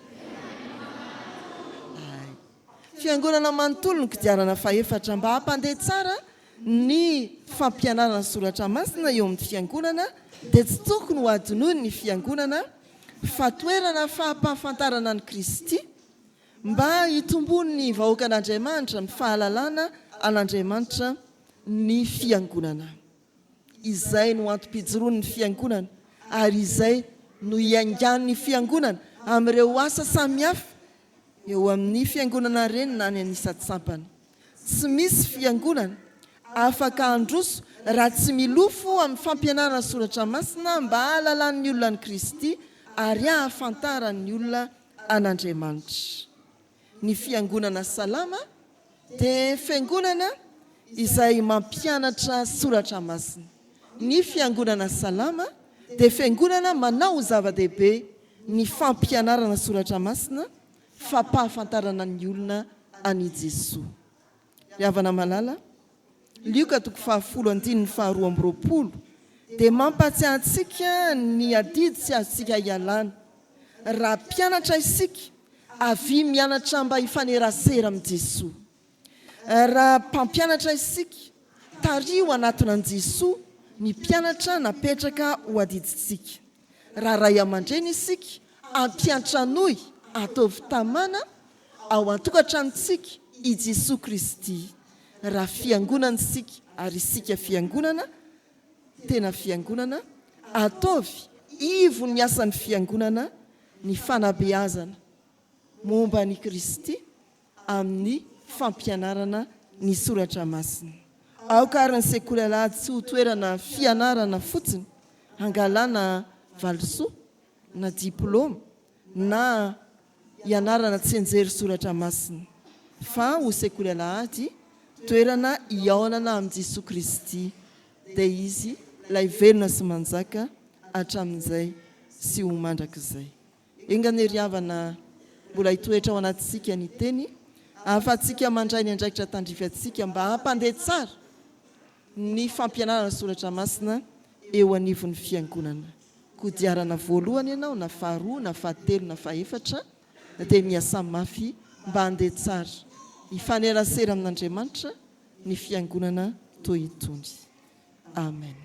Fiangonana manontolo ny kodiarana fahaefatra mba hampandeha tsara ny fampianarana soratra masina eo amin'ny fiangonana dia tsy tokony ho adinoiny ny fiangonana fa toerana fahampahafantarana ny Kristy mba hitombony ny vahoaka an'Andriamanitra ny fahalalana an'Andriamanitra ny fiangonana. Izay no antom-pijoroan'ny fiangonana ary izay no iangan'ny fiangonana amin'ireo asa samihafa eo amin'ny fiangonana reny na ny anisatsampany. Tsy misy fiangonana afaka androso raha tsy milofo amin'ny fampianarana soratra masina mba hahalalan'ny olona ny Kristy ary hahafantaran'ny olona an'Andriamanitra. Ny fiangonana salama dia fiangonana izay mampianatra soratra masina. Ny fiangonana salama dia fiangonana manao zava-dehibe ny fampianarana soratra masina, fampahafantarana ny olona ani Jesoa. Ry havana malala, Lioka 10:12 dia mampatsiahy antsika ny adidy sy azontsika hialana. Raha mpianatra isika, avy mianatra mba hifanerasera amin'i Jesoa. Raha mpampianatra isika, tario anatona an'i Jesoa ny mpianatra napetraka ho adiditsika. Raha ray aman-dreny isika, ampiantranoy ataovy tamana ao an-tokantranontsika i Jesoa Kristy. Raha fiangonana isika ary isika fiangonana, tena fiangonana, ataovy ivo ny asan'ny fiangonana ny fanabeazana momba ny Kristy amin'ny fampianarana ny soratra masina. Aokarany sekoly alahady tsy ho toerana fianarana fotsiny, hangalana valisoa na diplôme na ianarana tsy enjery soratra masina fa ho sekoly alahady toerana iaonana amin'i Jesosy Kristy dia izy ilay velona sy manjaka hatramin'izay sy ho mandrakizay. Engany ry havana mbola hitoetra ao anatintsika ny teny ahafahantsika mandray ny andraikitra tandrifantsika mba hampandeha tsara ny fampianarana soratra masina eo anivon'ny fiangonana. Kodiarana voalohany ianao na faharoa na fahatelo na fahaefatra dia miasa mafy mba handeha tsara hifanerasera amin'Andriamanitra ny fiangonana toy itony. Amen.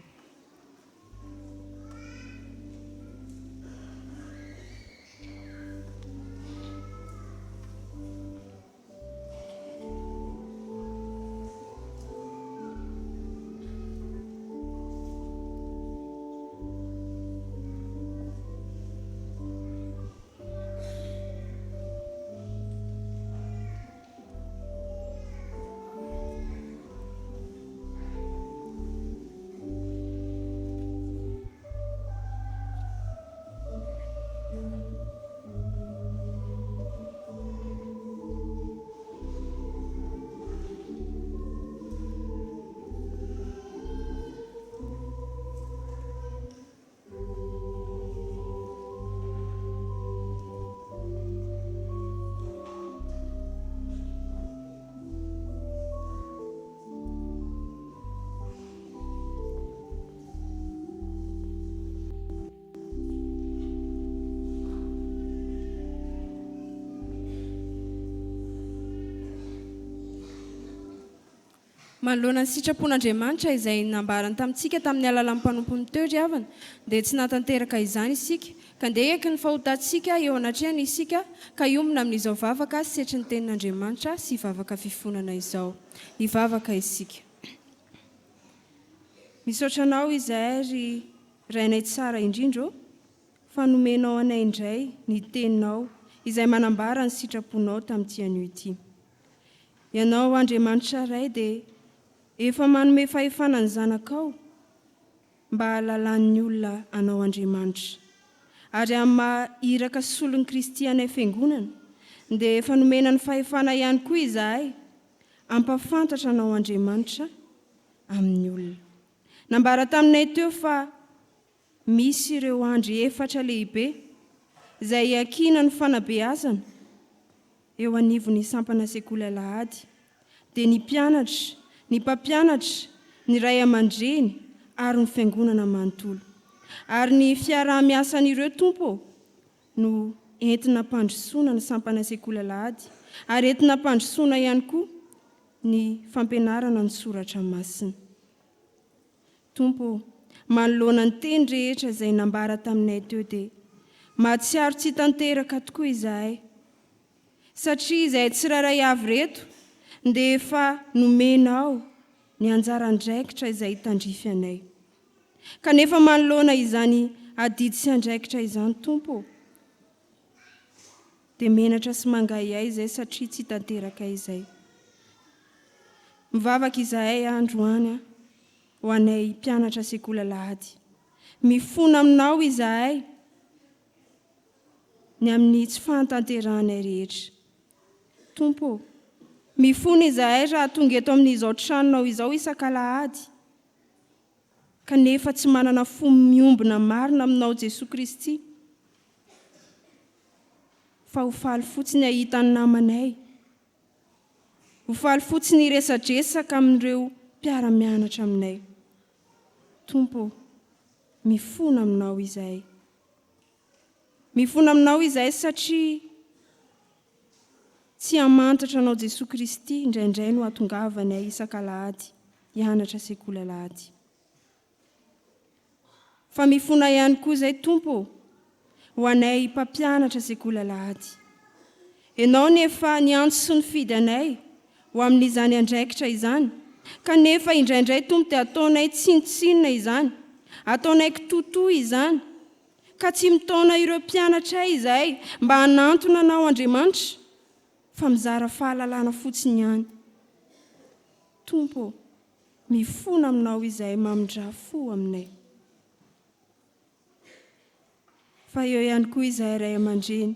Manoloana ny sitrapon'Andriamanitra izay nambarany tamintsika tamin'ny alalan'ny mpanompon'ny teo ry havana dia tsy natanteraka izany isika ka ndeha eky ny fahotantsika eo anatrehany isika ka hiomina amin'izao vavaka setry ny tenin'Andriamanitra sy vavaka fifonana izao. Hivavaka isika. Misaotra anao izay ry rainay tsara indrindro fa nomenao anay indray ny teninao izay manambara ny sitraponao tamin'ity anio ity. Ianao Andriamanitra ray dia efa manome fahefana ny zanakao mba halalan'ny olona anao Andriamanitra. Ary amin'ny maha-iraka solon'ny Kristy anay fiangonana dia efa nomena ny fahefana ihany koa izahay ampafantatra anao Andriamanitra amin'ny olona. Nambara taminay teo fa misy ireo andry efatra lehibe izay hiankina ny fanabeazana eo anivon'ny sampana sekoly alahady dia ny mpianatra, ny mpampianatra, ny ray aman-dreny ary ny fiangonana manontolo. Ary ny fiarah-miasan'ireo tompo no entina mpandrosoana ny sampana sekoly alahady ary entina mpandrosoana ihany koa ny fampianarana ny soratra masina. Tompo, manoloana ny teny rehetra izay nambara taminay teo dia mahatsiaro tsy tanteraka tokoa izahay satria izay tsiraray avy reto dia efa nomenao ny anjaran-draikitra izay tandrify anay. Kanefa manoloana izany adidy sy andraikitra izany Tompo dia menatra sy mangahiay izay satria tsy tanteraka izay. Mivavaka izahay androany ho anay mpianatra sekoly alahady. Mifona aminao izahay ny amin'ny tsy fahantanteranay rehetra. Tompo, mifona izahay raha tonga eto amin'izao tranonao izao isan-kalahady kanefa tsy manana fo miombona marina aminao Jesosy Kristy fa ho faly fotsiny ahita ny namanay, ho faly fotsiny hiresadresaka amin'ireo mpiara-mianatra aminay. Tompo, mifona aminao izahay. Mifona aminao izahay satria tsy hamantatra anao Jesosy Kristy indraindray no hatongavanay isan-kalahady hianatra sekoly alahady. Fa mifona ihany koa izay Tompo ho anay mpampianatra sekoly alahady. Ianao nefa niantso sy nifidy anay ho amin'izany andraikitra izany kanefa indraindray Tompo dia ataonay tsinotsinona izany, ataonay kitotoa izany ka tsy mitaona ireo mpianatra izahay mba hanantona anao Andriamanitra fa mizara fahalalana fotsiny ihany. Tompo, mifona aminao izahay mamindra fo aminay. fa eo ihany koa izay ray aman-dreny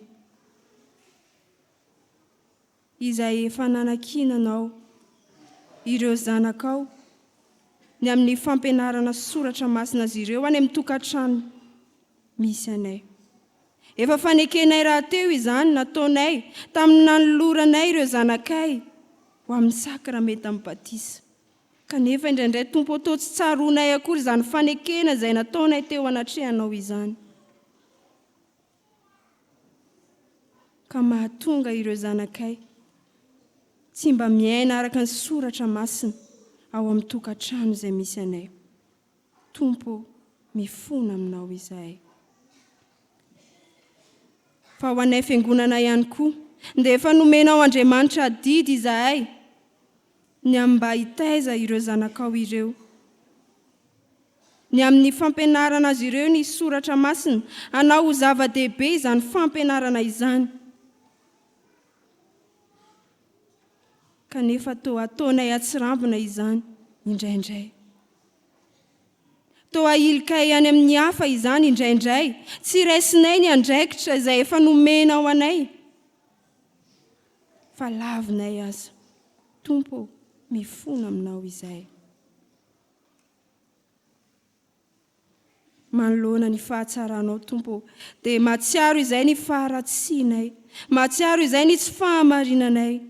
izay efa nanakinanao ireo zanakao ny amin'ny fampianarana soratra masina azy ireo any amin'ny tokantrano misy anay. Efa fanekenay raha teo izany nataonay tamin'ny nanoloranay ireo zanakay ho amin'ny sakramenta amin'ny batisa. Kanefa indraindray Tompo atao tsy tsaroanay akory izany fanekena izay nataonay teo anatrehanao izany. Ka mahatonga ireo zanakay tsy mba miaina araka ny soratra masina ao amin'ny tokantrano izay misy anay. Tompo mifona aminao izahay. Fa ho anay fiangonana ihany koa dia efa nomenao Andriamanitra didy izahay ny mba hitaiza ireo zanakao ireo, ny amin'ny fampianarana azy ireo ny soratra masina, hanao ho zava-dehibe izany fampianarana izany. Kanefa toa ataonay atsirambina izany indraindray. Toa ilikay any amin'ny hafa izany indraindray, tsy raisinay ny andraikitra izay efa nomenao anay. Fa lavinay aza. Tompo mifona aminao izahay. Manoloana ny fahatsaranao Tompo, dia mahatsiaro izay ny faharatsianay, mahatsiaro izay ny tsy fahamarinanay.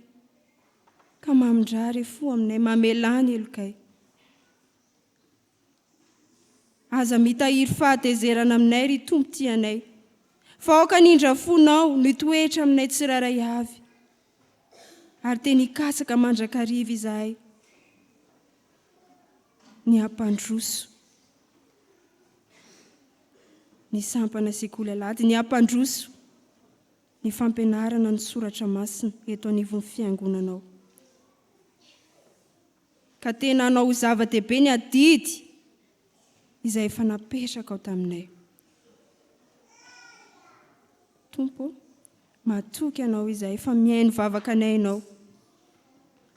Ka mamindrary fo aminay, mamelany elokay. Aza mitahiry fahatezerana aminay ry Tompo tianay. Fa aoka nindra fonao nitoetra aminay tsiraray avy. Ary teny hikatsaka mandrakariva izahay. Ny ampandroso. Ny sampana sekoly alady, ny ampandroso. Ny fampianarana ny soratra masina eto anivon'ny fiangonanao. Ka tena anao zava-dehibe ny adidy izay efa napetraka ao taminay. Tompo, matoky anao izay fa mihaino vavaka anay ianao.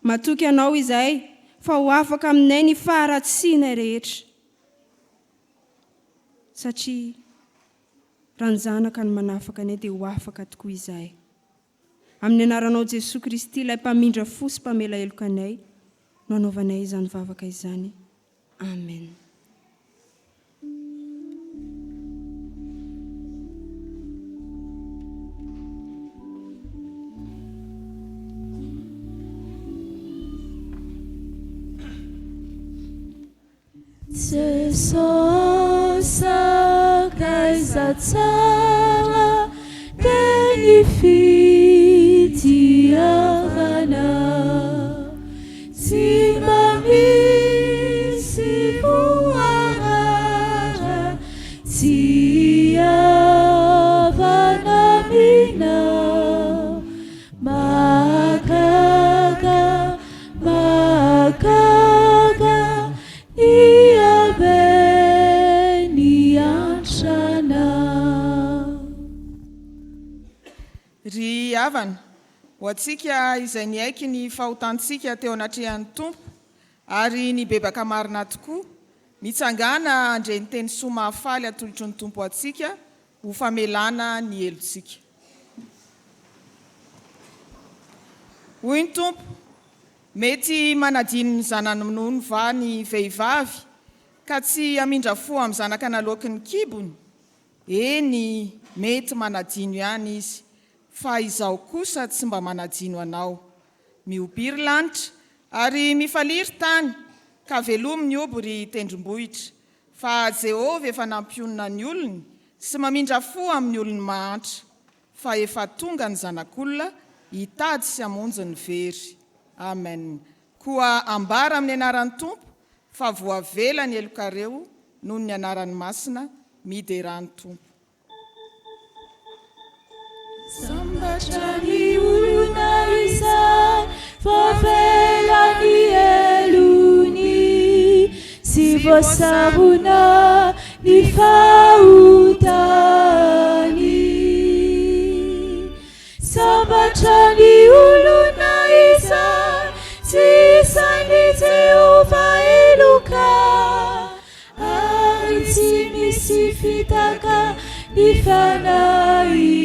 Matoky anao izay fa ho afaka aminay ny faharatsianay rehetra. Satria raha ny zanaka ny manafaka anay dia ho afaka tokoa izahay. Amin'ny anaranao Jesosy Kristy ilay mpamindra fo sy mpamela heloka anay, no anaovanay izany vavaka izany. Amen. Jesus kaiza tsara teny fitiavana, tsy mba misy voarara, tsy avana mina, makaga, makaga, ry havana ho antsika izay niaiky ny fahotantsika teo anatrehan'ny Tompo ary ny bebaka marina tokoa, mitsangana andre ny teny soa mahafaly atolotry ny Tompo antsika ho famelana ny helontsika. Hoy ny Tompo, mety manadino ny zanany minono va ny vehivavy ka tsy amindra fo amin'ny zanaka naloaky ny kibony? Eny, mety manadino ihany izy, fa izao kosa tsy mba manadino anao. Miobiry lanitra ary mifaliry tany, ka velomy ny obo ry tendrombohitra, fa Jehovah efa nampionona ny olony sy mamindra fo amin'ny olony mahantra, fa efa tonga ny zanak'olona hitady sy hamonjy ny very. Amen. Koa ambara amin'ny anaran'ny Tompo fa voavela ny elokareo noho ny anaran'ny masina mideran'ny Tompo. Sambatra ny olona izany, voavela ny elony, sy voasarona ny fahotany. Sambatra ny olona izany, tsy sain'ny Jehovah eloka, ary tsy misy fitaka ifanainy.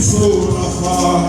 Sorafa,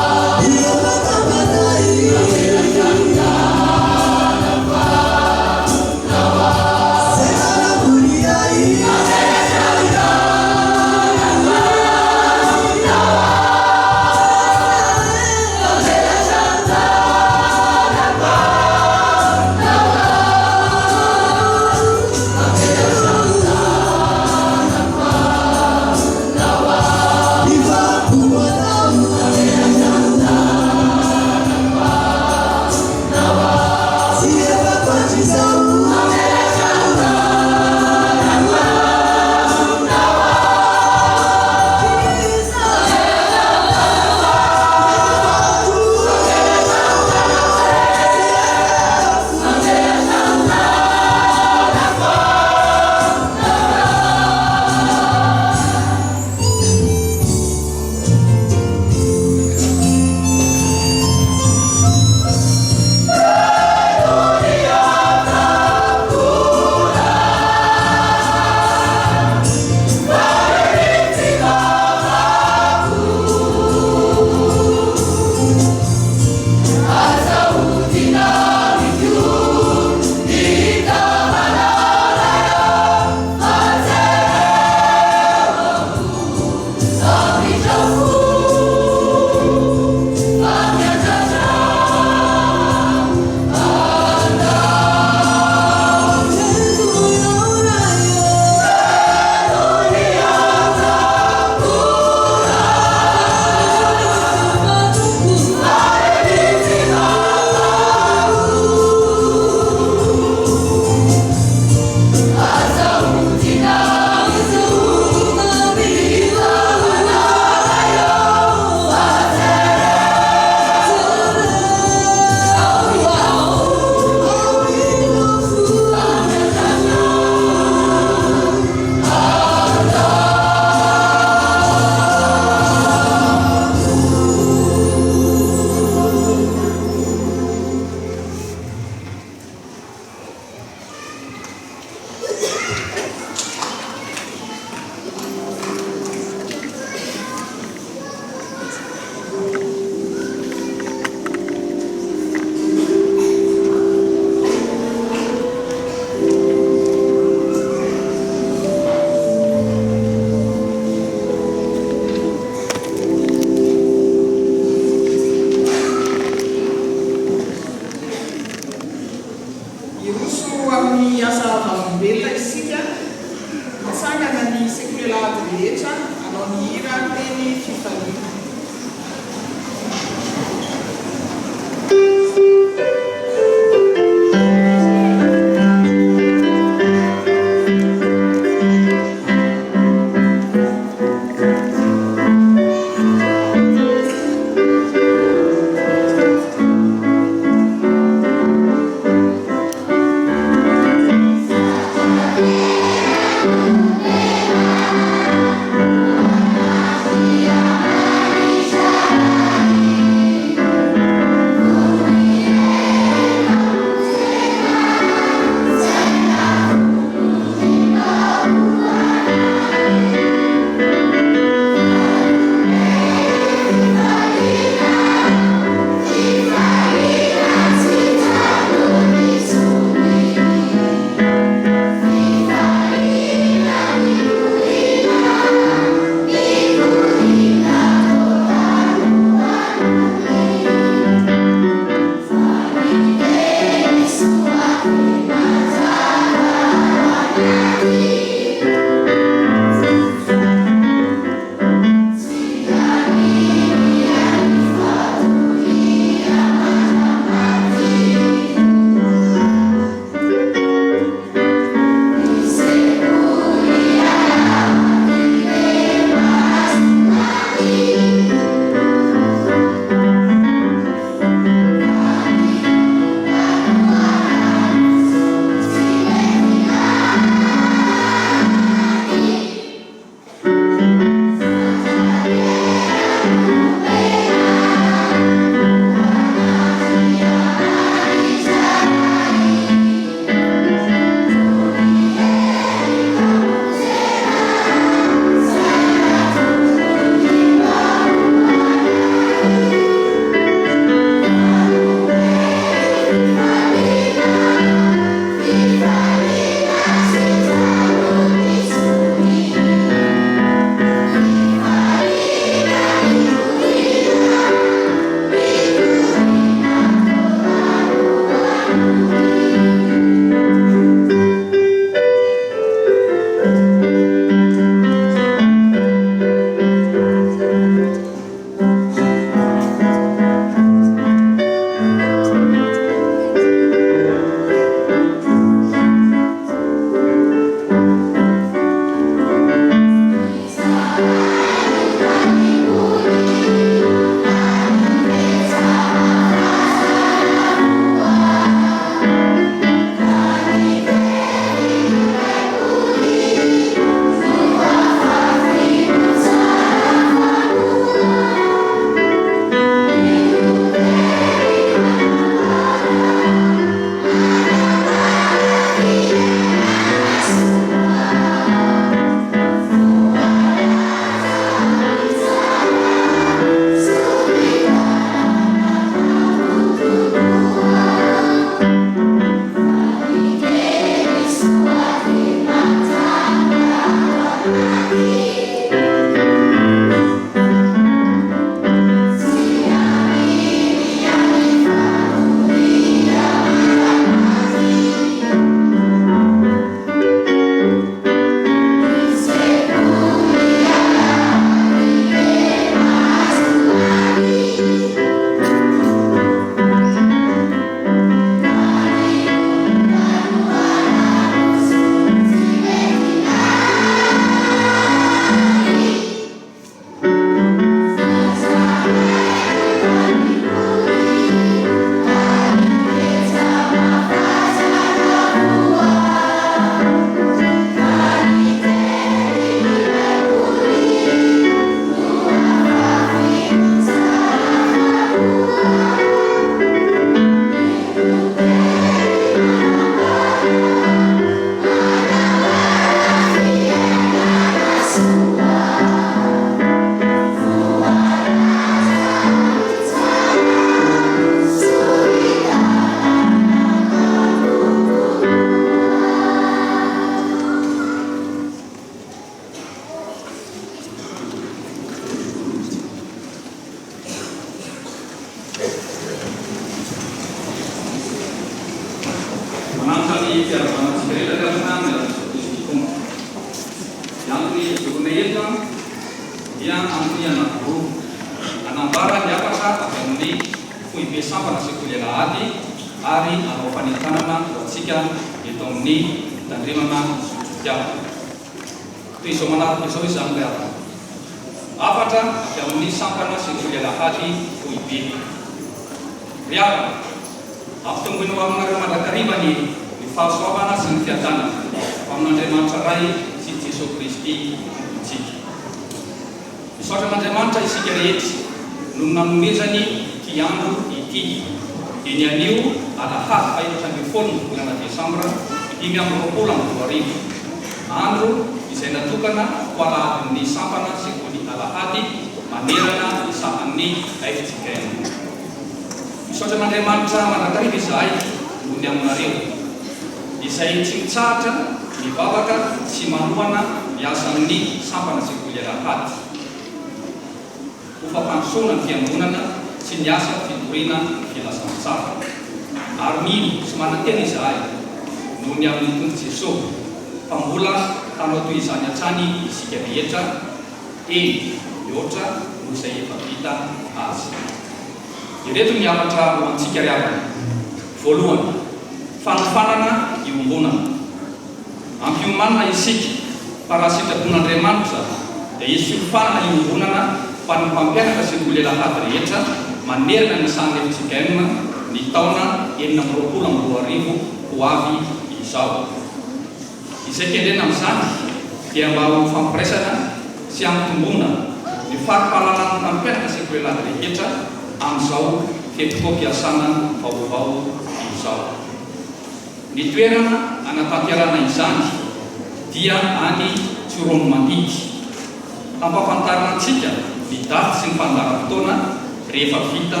Rehefa vita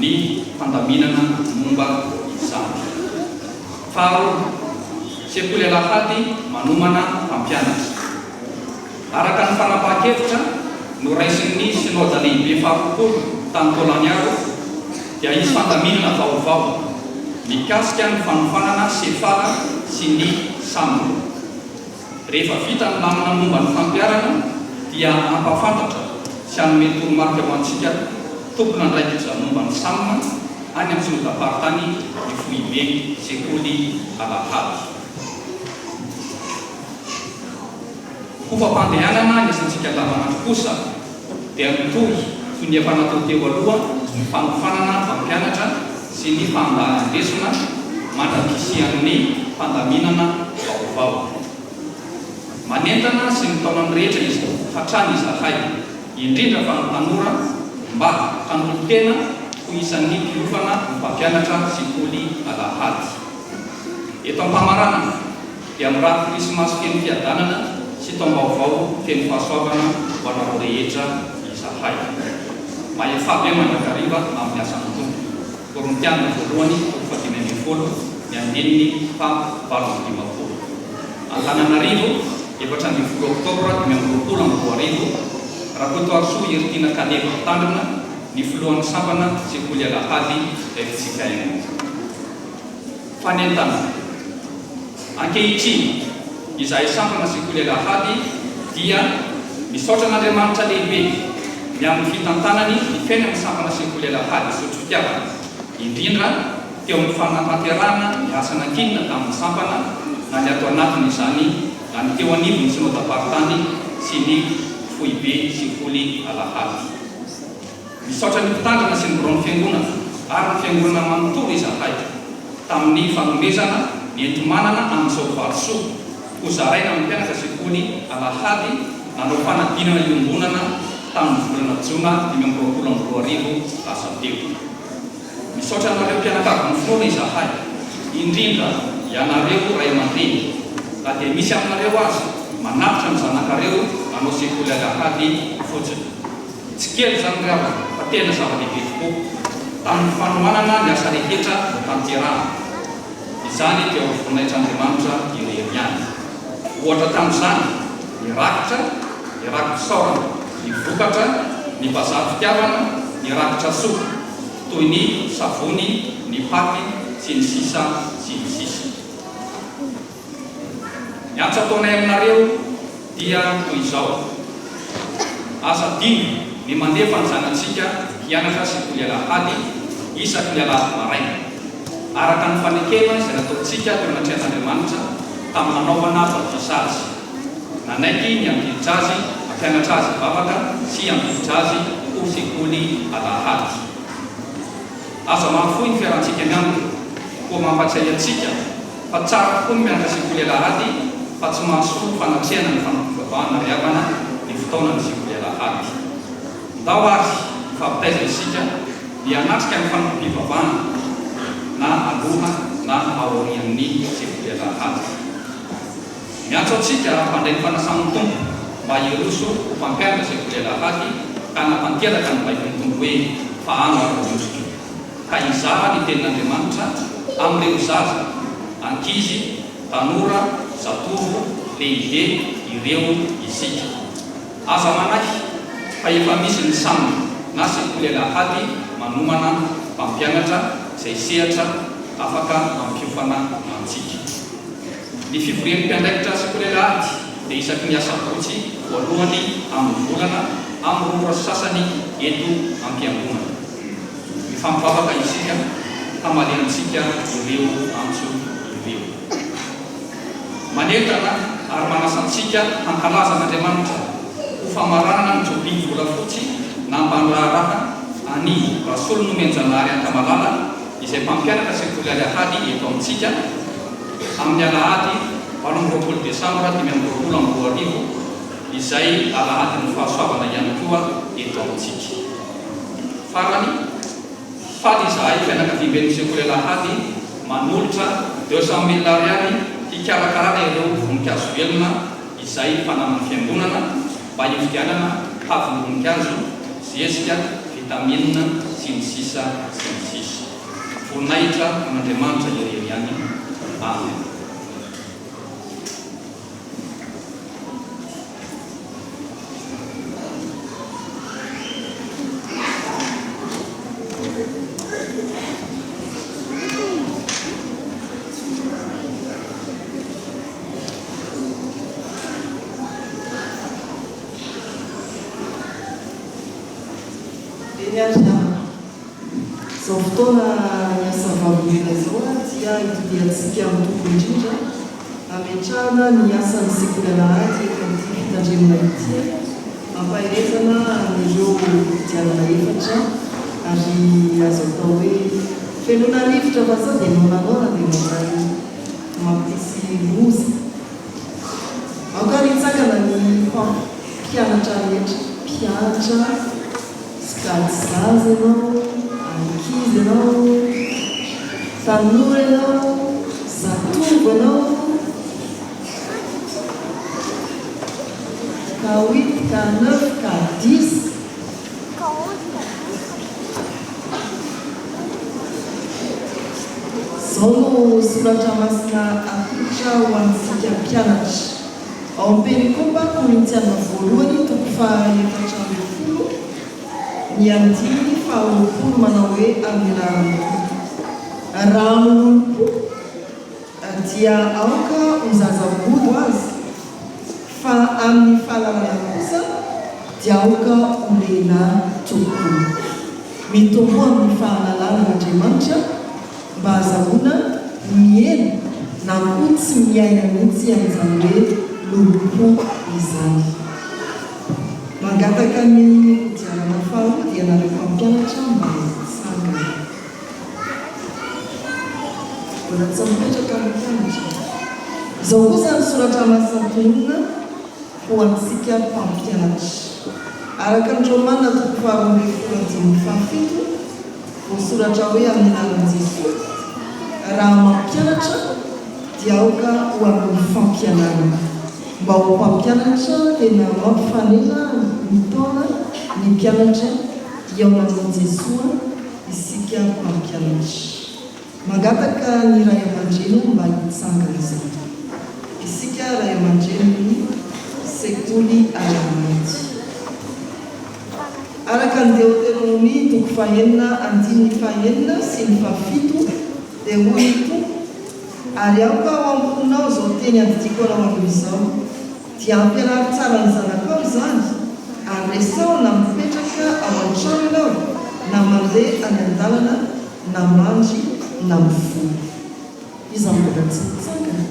ny fandaminana momba izany. Faharoa, sekoly Alahady manomana mpampianatra. Araka ny fanapahan-kevitra noraisin'ny synode lehibe faharoapolo tany Tolaniaro dia izy fandaminana vaovao mikasika ny fanofanana sefala sy ny sambo. Rehefa vita ny lamina momba ny fampiarana dia ampafantatra sy hanome toromarika ho antsika tompona andraikitra momba ny samina any amin'ny synodam-paritany ny Foibe sekoly Alahady. Fomba-pandehanana ny asantsika andavanandro kosa dia mitohy toy ny efa natao teo aloha ny fanofanana mpampianatra sy ny fandahan-desona mandrakisian'ny fandaminana vaovao. Manentana sy mitaona amin'ny rehetra izy hatrany izahay indrindra fa ny tanora mba hanolotena ho isan'ny mpiofana ny mpampianatra sekoly Alahady. Eto am-pamarana dia mirafy krismasy feno fiadanana sy taom-baovao feno fahasoavana ho anareo rehetra izahay. Mahefabe mandrakariva amin'ny asan'ny tompo. Korintiana voalohany 7:20 ny andinin'ny faha-8. Antananarivo 7 Oktobra 2022 Rakotoarsoa Ertina Kaneva Tandrina ny filohan'ny sampana sekoly Alahady FCKM. Fanentana ankehitriny izay sampana sekoly Alahady dia misaotra an'Andriamanitra lehibe ny amin'ny fitantanany ny fiainany sampana sekoly Alahady sotrotiavana indrindra teo amin'ny fanatanterahana ny asana ankinina tamin'ny sampana na ny ato anatiny izany na ny teo anivony synodam-paritany sy ny Foibe sekoly Alahady. Misaotra ny mpitandrina sy ny biron'ny fiangonana ary ny fiangonana manontolo izahay tamin'ny fanomezana ny entomanana amin'izao valosoa ho zaraina amin'ny mpianatra sekoly Alahady nanao fanadinana iombonana tamin'ny volana Jona 2022 lasa teo. Misaotra anareo mpianakavy finoana izahay indrindra ianareo ray aman-dreny raha dia misy aminareo azy manapitra ny zanakareo anao sekoly Alahady fotsiny. Tsy kely zany rava fa tena zava-dehibe tokoa tamin'ny fanohanana ny asa rehetra tanterahana. Izany dia voninahitran'Andriamanitra ireheriany. Ohatra tamin'izany ny rakitra saorana, ny vokatra, ny vazaha fitiavana, ny rakitra soa toy ny savony, ny paty sy ny sisa sy ny sisa. Ny asa ataonay aminareo dia toy izao: asa dimy ny mandefa ny zanatsika hianatra sekoly Alahady isaky ny Alahady maraina araka ny fanekena izay nataontsika teo anatrehan'Andriamanitra tamin'ny nanaovana batisazy. Nanaiky ny ampidiritra azy ampianatra azy bavaka sy ampidiritra azy ho sekoly Alahady. Aza mahafoy ny fiarantsika ny aminy koa mampatsiahy antsika fa tsara tokoa ny mianatra sekoly Alahady fa tsy mahasoa fanatrehana ny fanampivavahana riavana ny fotoana ny sekoly Alahady. Ndao azy fampitaiza isika ny anatrika ny fanampivavahana na aloha na aorian'ny sekoly Alahady. Miantso antsika hampandray ny fanasan'ny tompo mba hiroso ho mpampianatra sekoly Alahady ka nampanteraka ny baikon'ny tompo hoe faano ara-mosika. Ka izaha ny tenin'Andriamanitra amin'ireo zaza, ankizy, tanora, zatovo, lehibe ireo isika. Aza manahy fa efa misy ny samina na sekoly Alahady manomana mpampianatra izay sehatra afaka ampiofana antsika. Ny fivorian'ny mpiandraikitra sekoly Alahady dia isaky ny asabotsy voalohany amin'ny volana amin'ny ora sasany eto am-piangonana. Mifampivavaka isika hamaliantsika ireo antso ireo. Manentana ary manasantsika hankalaza n'Andriamanitra ho famaranana ny jobiny volafotsy na mbandraharaha any rasolo nomenjanahary Antamalala izay mpampianatra sekoly Alahady eto amintsika amin'ny Alahady 20 Desambra 2022 izay Alahady ny fahasoavana ihany koa eto amintsika. Farany faly izahay fianakaviben'ny sekoly Alahady manolotra 200 000 ariary hikarakarana ireo voninkazo velona izay fanaman'ny fiangonana mba hividianana havon'ny voninkazo, zezika, vitamina sy ny sisa sy ny sisa. Voninahitra an'Andriamanitra ireheriany. Amen. Zao fotoana miasa vavonina zao dia itodiantsika amin'ny tompo indrindra ametrahana ny asan'ny sekoly alahady eto amin'ity fitandremana ity ampahirezana anireo dianana efatra ary azo atao hoe fenona rivotra fa sao dia nananona dia mandray mampisy loza aoka nitsangana ny mpianatra rehetra mpianatra skadyzazy ianao ankizy ianao tanora ianao zatovo ianao ka 8 ka 9 ka 10 zao no soratra masina akotra ho antsika mpianatra ao am-penikopa korintsiana voalohany toko faefatra ambin'ny folo ny andiny faharoapolo manao hoe amin'ny raha molompo dia aoka hozazabodo azy fa amin'ny fahalalana kosa dia aoka ho lehilahy tokoa mitombo amin'ny fahalalana Andriamanitra mba azahoana mihaino na koa tsy miaina mihitsy amin'izany hoe lompo izany mangataka ny diarana faharoa dia nareo mpampianatra mba sangana mbola tsy mipetraka mpianatra izao kosa ny soratra masantonona ho antsika mpampianatra araka ny Romana toko faharoa ambin'ny fahafito voasoratra hoe amin'ny anaran'i Jesosy raha mampianatra dia aoka ho amin'ny fampianarana mba ho mpampianatra tena mampifanena mitona ny mpianatra iaonan'i Jesosy isika mpampianatra mangataka ny ray aman-dreny mba hitsangana izany isika ray aman-dreny sekoly alahady araka ny Deuteronomia toko fahaenina andiny fahaenina sy ny fahafito dia hoy ny tompo ary aoka ao amponao zao teny andidiko anao amin'izao dia ampianary tsara ny zanakao izany ary resao na mipetraka ao an-trano ianao na mandeha any an-dalana na mandry na mivory iza mbola tsy mitsangana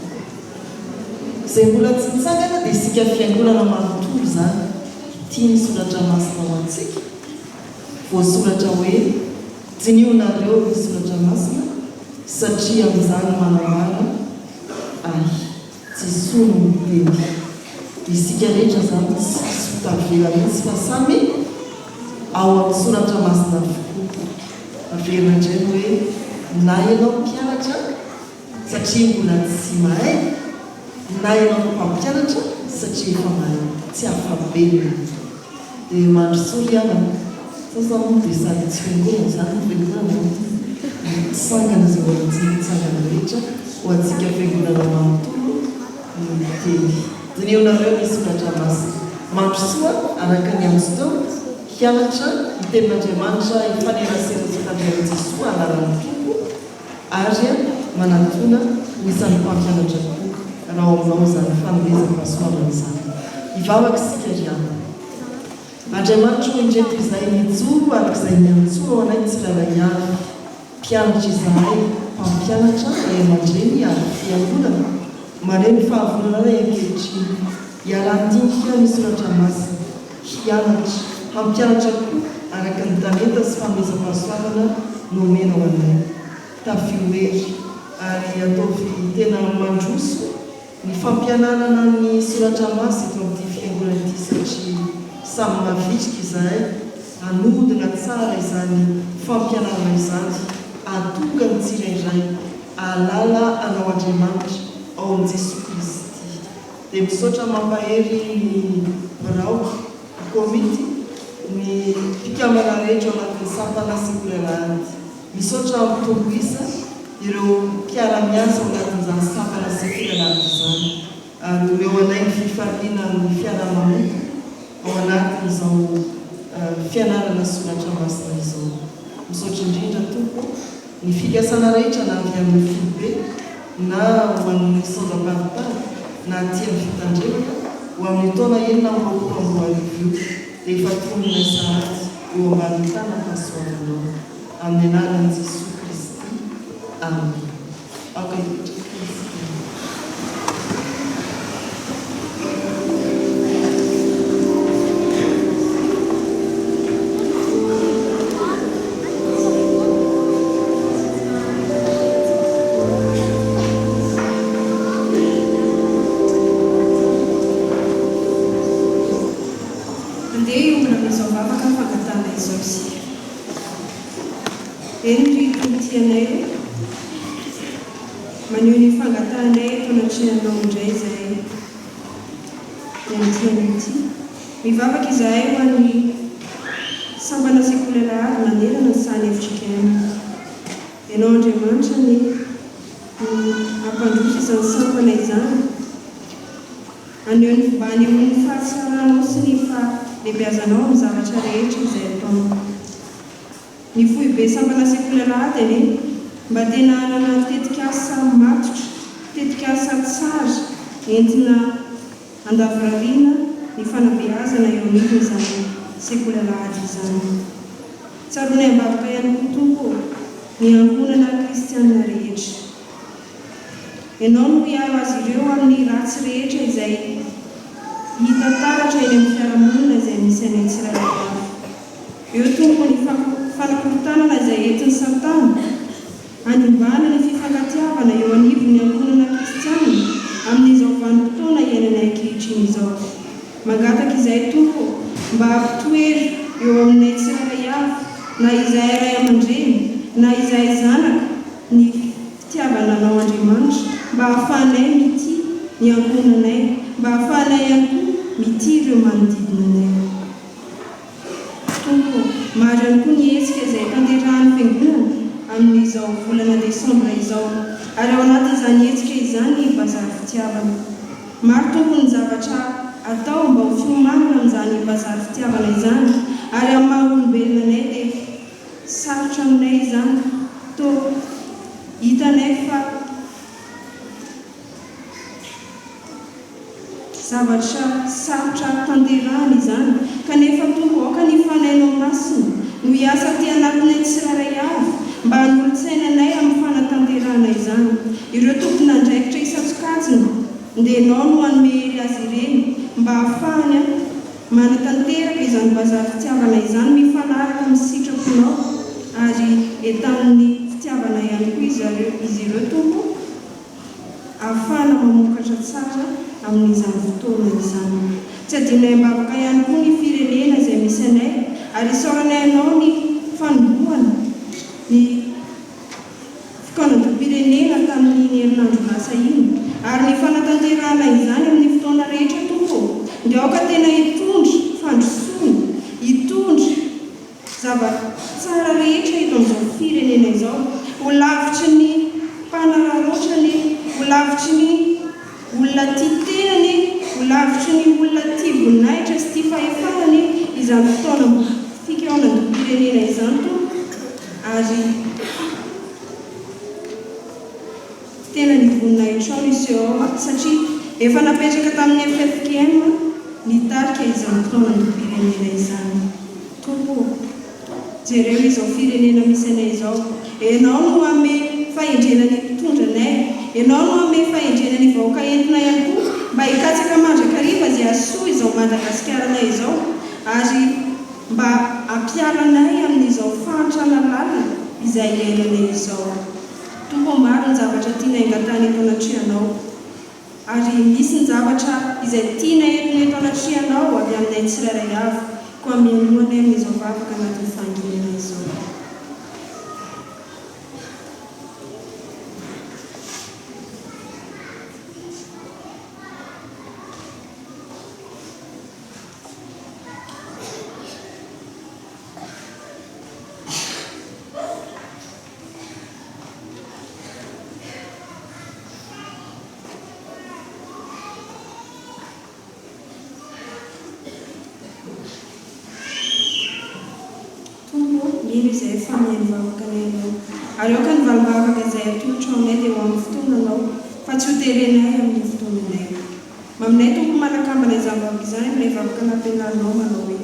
izay mbola tsy mitsangana dia isika fiangonana manontolo zany ity ny soratra masina ho antsika voasoratra hoe jinionnareo ny soratra masina satria amin'izany manambara ay Jesosy no miteny isika rehetra zany tsy tavela mihitsy fa samy ao amin'ny soratra masina avokoa averina indray hoe na ianao mpianatra satria mbola tsy mahay na ianao mpampianatra satria efa mahay tsy afabelona dia mandrosory anana sasamo dia sady tsy fiangonana zany fiangonana sangana zay mbola tsy mitsangana rehetra ho antsika fiangonana manontolo no miteny dinionareo ny soratra masina mandrosoa araka ny am'zao hianatra ny tenin'Andriamanitra ifaneraseratsakandrian'i Jesosy alalan'ny tompo ary manantona isan'ny mpampianatra koa raha ao aminao zany fanomezam-pahasoavana izany hivavaka isika riana Andriamanitra ho indreto izay mijoro arak'izay miantsoro ao anay tsirairay avy mpianatra izahay mpampianatra ray aman-dreny ary fiangonana mareny fahavonana ray ankehitriny hialandinika ny soratra masina hianatra hampianatra koa araka ny taneta sy fanomezam-pahasoavana no omena ao anay tafioery ary ataovy tena mandroso ny fampianarana ny soratra masina eto amin'ity fiangonana ity satria samy mavitrika izahay anodina tsara izany fampianarana izany atonga ny tsirairay alala anao Andriamanitra ao amin'i Jesosy Kristy dia misaotra mampahery ny rao komity ny mpikamana rehetra ao anatin'ny sampana sekoly alahady misaotra amin'ny tombo isa ireo mpiara-miasa ao anatin'izany sampana sy fianarana izany ary omeo anay ny fifaliana amin'ny fiara-mamoaka ao anatin'izao fianarana soratra masina izao. Misaotra indrindra tompo ny fikasana rehetra na avy amin'ny filobe na ho amin'ny saozaparipary na tia ny fitandremana ho amin'ny taona enina amroapolo dia efa tonina sahady eo ambany tana fahasoavanao amin'ny anaran'i Jesosy Kristy. Amen. Maneho ny fangatanay eto anatrehanao indray izay ity. Mivavaka izahay ho an'ny sambana sekoly alahady manerana ny sany evitrikaina. Ianao Andriamanitra ny ampandroso izany sambana izany. Aneho ny fibany amin'ny fahasaranao sy ny fahalehibeazanao amin'ny zavatra rehetra izay ataonao. Ny foibe sambana sekoly alahady anie mba tena hanana tetikasa matotra, tetikasa tsara entina andavarariana ny fanabeazana eo anivony izany sekoly alahady izany. Tsaronay ambavaka ihany koa tompo ny ankonana kristianina rehetra. Ianao no hiaro azy ireo amin'ny ratsy rehetra izay hita taratra eny amin'ny fiarahamonina izay misy anay tsirairay avy. Eo tompo ny fanakorontanana izay entin'ny Satana hanimbana ny fifangatiavana eo anivon'ny ankonana kristianina amin'izao vanim-potoana iainanay ankehitriny izao. Mangataka izay tompo mba hampitoery eo aminay tsirairay avy na izay ray aman-dreny na izay zanaka ny fitiavana anao Andriamanitra mba hahafahanay mity ny ankonanay, mba hahafahanay ihany koa mity ireo manodidina anay. Tompo maro ihany koa ny hetsika izay tanterahan'ny fiangonana amin'izao volana Desambra izao ary ao anatin'izany hetsika izany ny bazary fitiavana. Maro tompo ny zavatra atao mba ho fiomanana amin'izany bazary fitiavana izany ary amin'ny maha-olombelona anay dia sarotra aminay izany. To hitanay fa zavatra sarotra tanterahana izany kanefa tompo aoka ny fanainao masina no hiasa ty anatinay tsirairay avy mba hanolo-tsainanay amin'ny fanatanterahana izany. Ireo tompona andraikitra isan-tsokajina dia ianao no hanome hery azy ireny mba hahafahany manatanteraka izany bazary fitiavana izany mifanaraka amin'ny sitraponao ary entamin'ny fitiavana ihany koa izy ireo tompo ahafahana mamokatra tsara amin'izany fotoana izany. Tsy adinay ambavaka ihany koa ny firenena izay misy anay ary isaoranay anao ny fanombohana ny fikanadom-pirenena tamin'ny herinandro lasa iny ary ny fanatanterahana izany amin'ny fotoana rehetra tompo dia aoka tena hitondra fandrosoana, hitondra zava-tsara rehetra eto amin'izao firenena izao, ho lavitry ny mpanararotrany, ho lavitry ny olona tia tenany, ho lavitry ny olona tia voninahitra sy tia fahefahany izany fotoana fikaonandom-pirenena izany tompo ary tena ny voninahitra ao izy eo satria efa napetraka tamin'ny FFKM ny tarika izany fotoanandom-pirenena izany. Tompo jereo izao firenena misy anay izao, ianao no ame fahendrenany mpitondranay, ianao no ame fahendrenany vahoaka entina ihany koa mba hikatsaka mandrakariva izay asoa izao Madagasikara izao ary mba ampiaranay amin'izao fahantrana lalina izay iainanay izao. Tompo maro ny zavatra tiana ingatany eto anatrehanao ary misy ny zavatra izay tiana entina eto anatrehanao avy aminay tsirairay avy koa mianoanay amin'izao vavaka anatin'ny fanginana izao. tany any vavakanay anao ary aoka ny valom-bavaka izay atolotra aminay dia ho amin'ny fotoananao fa tsy ho terenay amin'ny fotoananay maminay tompo manakambana izany vavaka izany amin'ilay vavaka nampianarinao manao hoe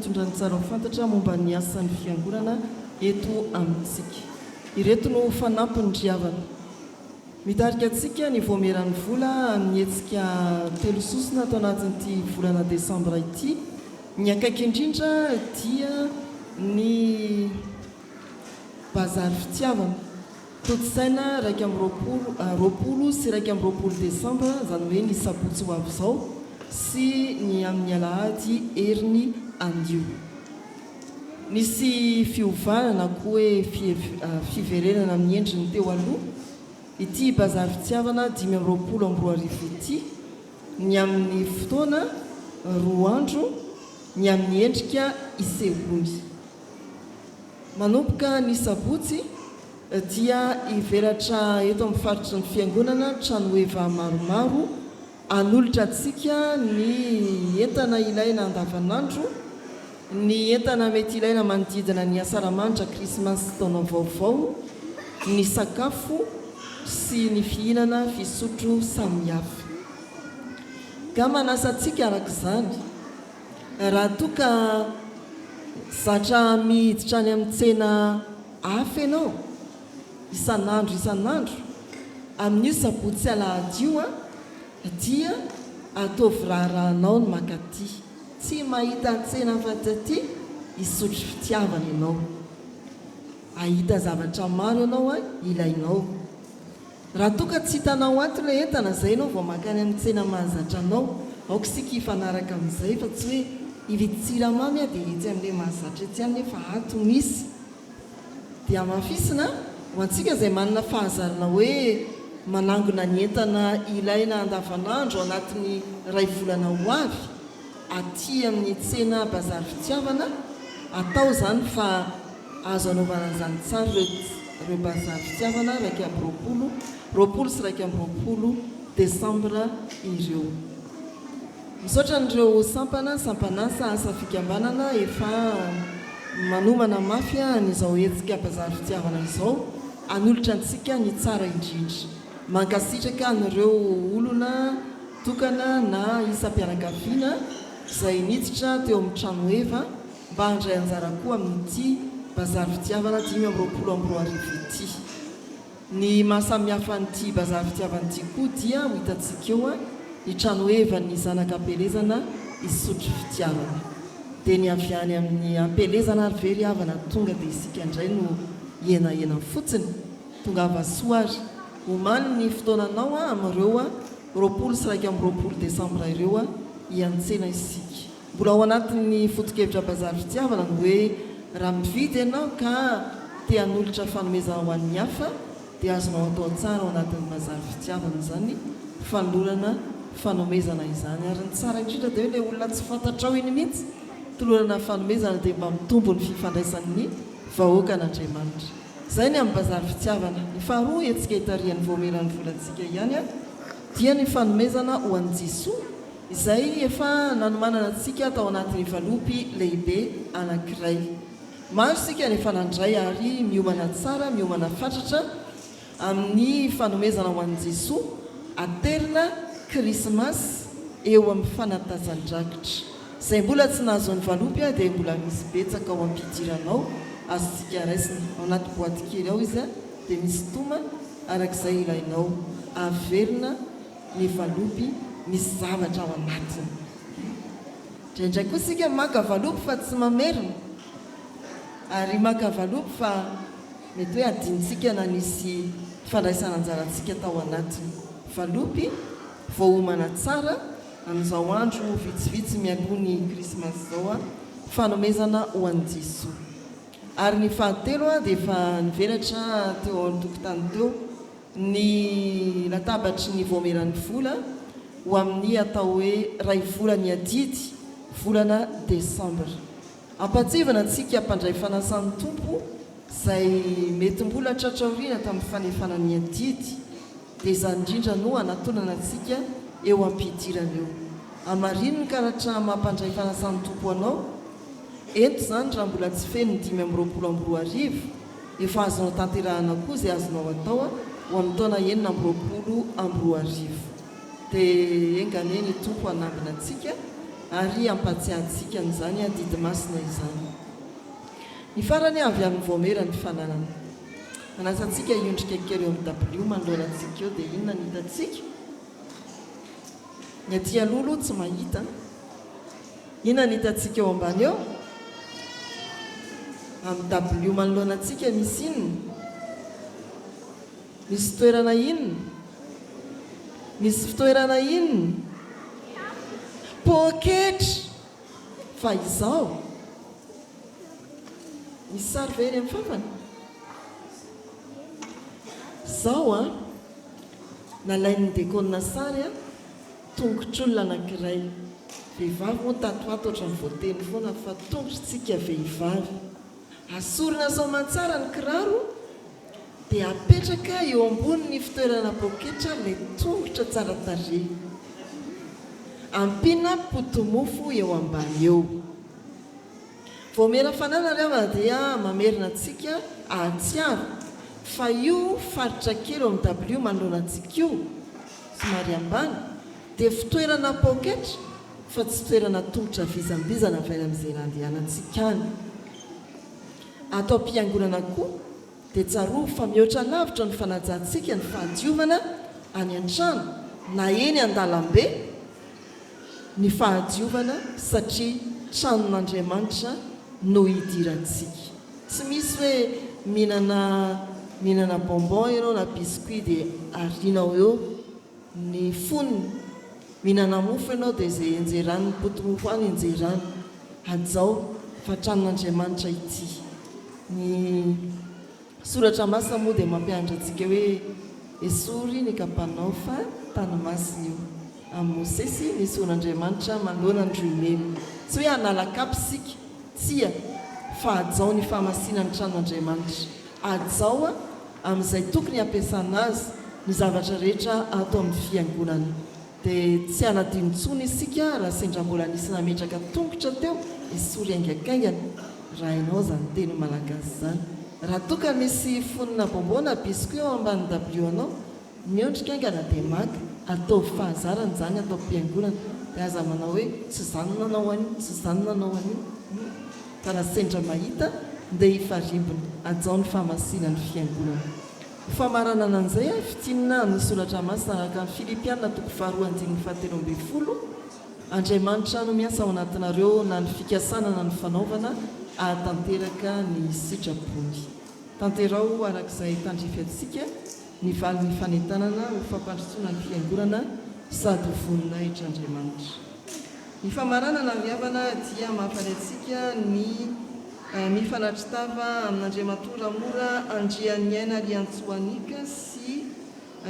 nitondrany tsara fantatra momba ny asan'ny fiangonana eto amintsika ireto no fanampiny driavana mitarika antsika ny voameran'ny vola amin'ny hetsika telo sosina atao anatin'ity volana desambra ity ny akaiky indrindra dia ny bazary fitiavana totsaina raiky amin'ny roapolo sy raiky amin'ny roapolo desambra zany hoe ny sabotsy ho avy izao sy ny amin'ny alahady heriny andio nisy fiovanana koa hoe fiverenana amin'ny endriny teo aloha ity bazary fitiavana 5:20 ity ny amin'ny fotoana 2 andro ny amin'ny endrika iseholy manomboka ny sabotsy dia ivelatra eto amin'ny faritry ny fiangonana trano eva maromaro anolotra antsika ny entana ilaina andavanandro ny entana mety ilaina manodidina ny asaramanitra krismasy taona vaovao ny sakafo sy ny fihinana fisotro samihafa ka manasa antsika arak'izany raha toka zatra miditra any amin'ny tsena hafa ianao isan'andro amin'io sabotsy alahady io dia ataovy raharahanao ny makaty tsy mahita an-tsena fataty isotro fitiavana ianao ahita zavatra maro ianao ilainao raha toka tsy hitanao ato ilay entana izay ianao vao makany amin'ny tsena mahazatra anao aoka sika ifanaraka amin'izay fa tsy hoe ivitsiramamy dia itsy amin'ilay mahazatra etsy any nefa ato misy dia mafisina ho antsika izay manana fahazarana hoe manangona ny entana ilaina andavanandro anatin'ny ray volana ho avy aty amin'ny tsena bazary fitiavana atao zany fa azo anaovana izany tsara ireo bazary fitiavana raiky amin'ny roapolo sy raiky amin'ny roapolo desambra ireo misaotra n'ireo sampanasa asa fikambanana efa manomana mafia nyizao hetsika bazary fitiavana izao anolotra antsika ny tsara indrindra mankasitraka n'ireo olona tokana na isam-pianakaviana izay niditra teo amin'ny trano eva mba handray anjara koa amin'ity bazary fitiavana 5:20 ity ny mahasamihafa n'ity bazary fitiavana ity koa dia ho hitantsika eo ny trano eva ny zanaka ampelezana isotro fitiavana dia ny avy any amin'ny ampelezana ary very havana tonga dia isika indray no iena fotsiny tonga avasoary omany ny fotoananao amin'ireo 20 sy raiky amin'ny 20 desambra ireo iantsena isika mbola ao anatin'ny fotokevitra bazary fitiavana no hoe raha mividy ianao ka tia hanolotra fanomezana ho an'ny hafa dia azonao atao tsara ao anatin'ny bazary fitiavana zany fanolorana fanomezana izany ary ny tsara indrindra dia hoe ilay olona tsy fantatrao iny mihitsy tolorana fanomezana dia mba mitombo ny fifandraisan'ny vahoaka an'Andriamanitra izay ny amin'ny bazary fitiavana ny faharoa etsika hitarian'ny voameran'ny volantsika ihany dia ny fanomezana ho an'i Jesoa izay efa nanomanana antsika tao anatin'ny valopy lehibe anankiray maro sika nefa nandray ary miomana tsara miomana fatratra amin'ny fanomezana ho an'i Jesoa aterina krismasy eo amin'ny fanatazan-drakitra izay mbola tsy nahazoan'ny valopy dia mbola misy betsaka ao ampidiranao azontsika raisina ao anaty boaty kely ao izy dia misy toma arak'izay ilainao averina ny valopy misy zavatra ao anatiny indraindray koa sika maka valopy fa tsy mamerina ary maka valopy fa mety hoe adinitsika na nisy fandraisana anjarantsika tao anatiny valopy voaomana tsara amin'izao andro vitsivitsy mialoha ny krismasy zao a fanomezana ho an'ny Jesoa. Ary ny fahatelo a dia efa nivelatra teo an-tokotany teo ny latabatry ny voameran'ny vola ho amin'ny atao hoe ray volany adidy volana desambra. Ampatsivana antsika mpandray fanasan'ny tompo izay mety mbola tratraoriana tamin'ny fanefanany adidy dia izany indrindra no anatonana antsika eo ampidirana eo. Amarininy karatra mampandray fanasan'ny tompo anao ento zany raha mbola tsy feno 5 efa azonao tanterahana koa izay azonao atao ho amin'ny taona 9 dia engane ny tompo anambina antsika ary ampatsiahantsika n'izany a didy masina izany. Ny farany avy amin'ny voamera ny fananana anasantsika iondrika kely eo amin'ny W mandrolantsika eo dia inona ny hitantsika? Ny aty alolo tsy mahita. Inona ny hitantsika eo ambany eo? Amin'ny W manoloanantsika misy inona? Misy toerana inona? Misy fitoerana inona? Poketra. Fa izao misy sary very amin'ny fafana. Izao a nalain'ny dekona sary a tongotr'olona anankiray. Vehivavy moa tatoato ohatran'ny voateny foana fa tongotritsika vehivavy. Asorina soamantsara ny kiraro dia apetraka eo ambony fitoerana poketra ilay tongotra tsara tarehy. Ampina potomofo eo ambany eo. Voamera fanana rehefa dia mamerina antsika ahatsiaro fa io faritra kely eo amin'ny W manoloana antsika io somary ambany dia fitoerana poketra fa tsy fitoerana tongotra vizambizana avy amin'izay nandehanantsika any. Atao am-piangonana koa dia tsaroa fa mihoatra lavitra ny fanajantsika ny fahadiovana any an-trano na eny an-dalambe ny fahadiovana satria tranon'Andriamanitra no hidirantsika. Tsy misy hoe mihinana bonbon ianao na biscuit dia arinao eo ny foniny. Mihinana mofo ianao dia izay enjerany ny potomofo any enjerany. Azao fa tranon'Andriamanitra ity. Ny soratra masina moa dia mampianatra antsika hoe esory ny kapanao fa tanomasina io. Amin'ny Mosesy nisy on'Andriamanitra manoloana ny roimeny. Tsy hoe analakapy sika, tsia fa ajao ny fahamasinany tranon'Andriamanitra. Ajao a amin'izay tokony ampiasana azy ny zavatra rehetra atao amin'ny fiangonana. Dia tsy anadino intsony isika raha sendra mbola nisy nametraka tongotra teo esory aingakaingana. Raha ianao zany teny malagasy zany. Raha toka misy fonina bonbon na biscuit eo ambany W anao, miondrika aingana dia maka. Atao fahazarana zany atao am-piangonana. Dia aza manao hoe tsy zany nanao an'io, tsy zany nanao an'io. Fa raha sendra mahita dia hifarimbona. Ajao ny fahamasinany fiangonana. Famaranana an'izay a fitinina ny soratra masina araka ny Filipianina 2:7-20. Andriamanitra no miasa ao anatinareo na ny fikasana na ny fanaovana ahatanteraka ny sitrapony. Tanterao arak'izay tandrify antsika ny valin'ny fanentanana ho fampandrosoana ny fiangonana sady ho voninahitran'Andriamanitra. Ny famaranana ny havana dia mahafaly antsika ny mifanatritava amin'Andriamatora mora andrian'ny aina Aliantsoanika sy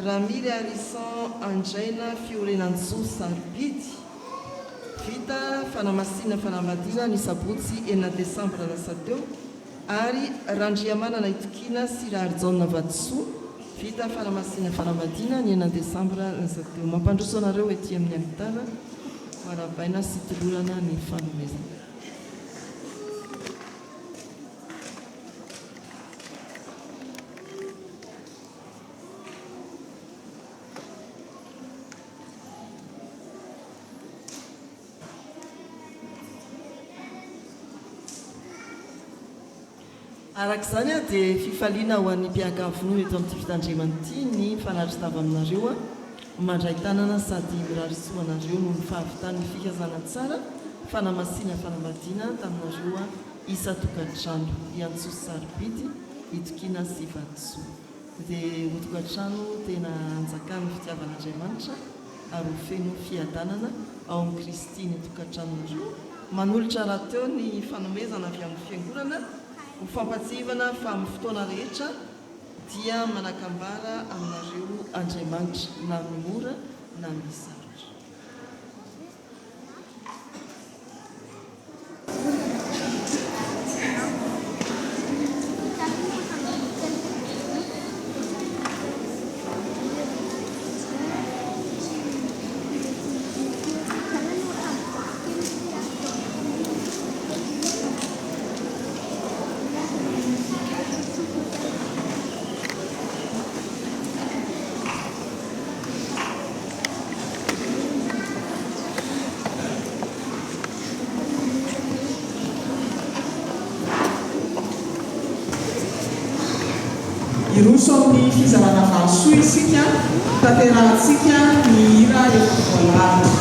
Ramily Alisan Andraina Fiorenantsoa Sarobidy. Vita fanamasina fanambadiana ny sabotsy 9 desambra lasa teo ary Randriamanana Itokina sy Raharjaona Vatosoa. Vita fanamasina fanambadiana ny 9 desambra lasa teo. Mampandroso anareo ety amin'ny alitara marabaina sy tolorana ny fanomezana. Arak'izany a dia fifaliana ho an'ny mpiankavinona eto amin'ity fitandremana ity ny fanatritava aminareo a mandray tanana sady mirarisoa anareo no ny fahavitany fikazana tsara fanamasiana fanambadiana taminareo a isa tokantrano Iantsoa Sarobidy Itokina sy Vatosoa. Dia ho tokantrano tena anjakany fitiavan'Andriamanitra ary ho feno fiadanana ao amin'ny Kristy ny tokantranon'io. Manolotra raha teo ny fanomezana avy amin'ny fiangonana ho fampatsivana fa amin'ny fotoana rehetra dia manakambara aminareo Andriamanitra na mora na misarotra. Iroso amin'ny fizarana valosoa isika, tanterahantsika ny hira efa voalahatra.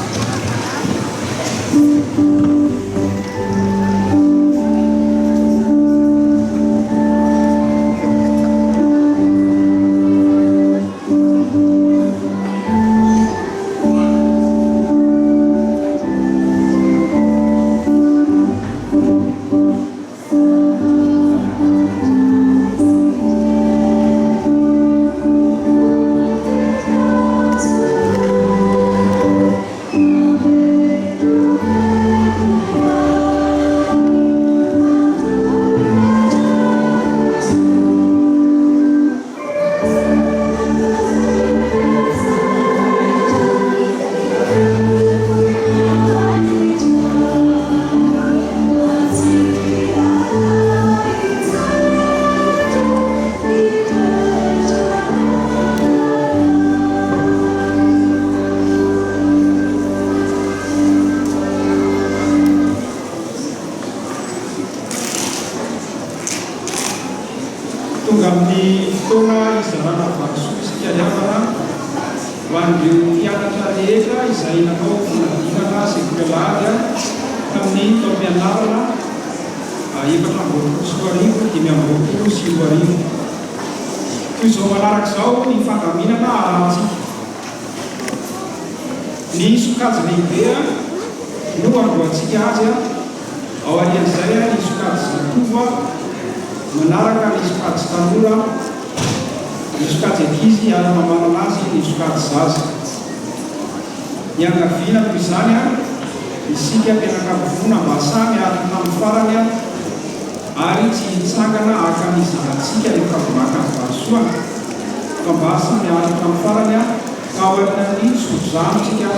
Tonga amin'ny fotoana izarana valosoa isika riavana ho an'ireo mpianatra rehetra izay nanao fanadinana sekoly tamin'ny taom-pianarana 4 dimy amby roapolo sy 10. Toy izao manaraka izao ny fandaminana arahantsika. Ny sokajy lehibe no androantsika azy ao arian'izay ny sokajy zatova, manaraka ny sokajy tanora, ny sokajy ankizy ary mamanana azy ny sokajy zaza. Ny ankaviana toy izany isika mpianakaviana mba samy ary tamin'ny farany ary tsy hitsangana aka ny zanantsika rehefa maka ny valosoa fa mba samy ary tamin'ny farany ka ao amin'ny sotozanotsika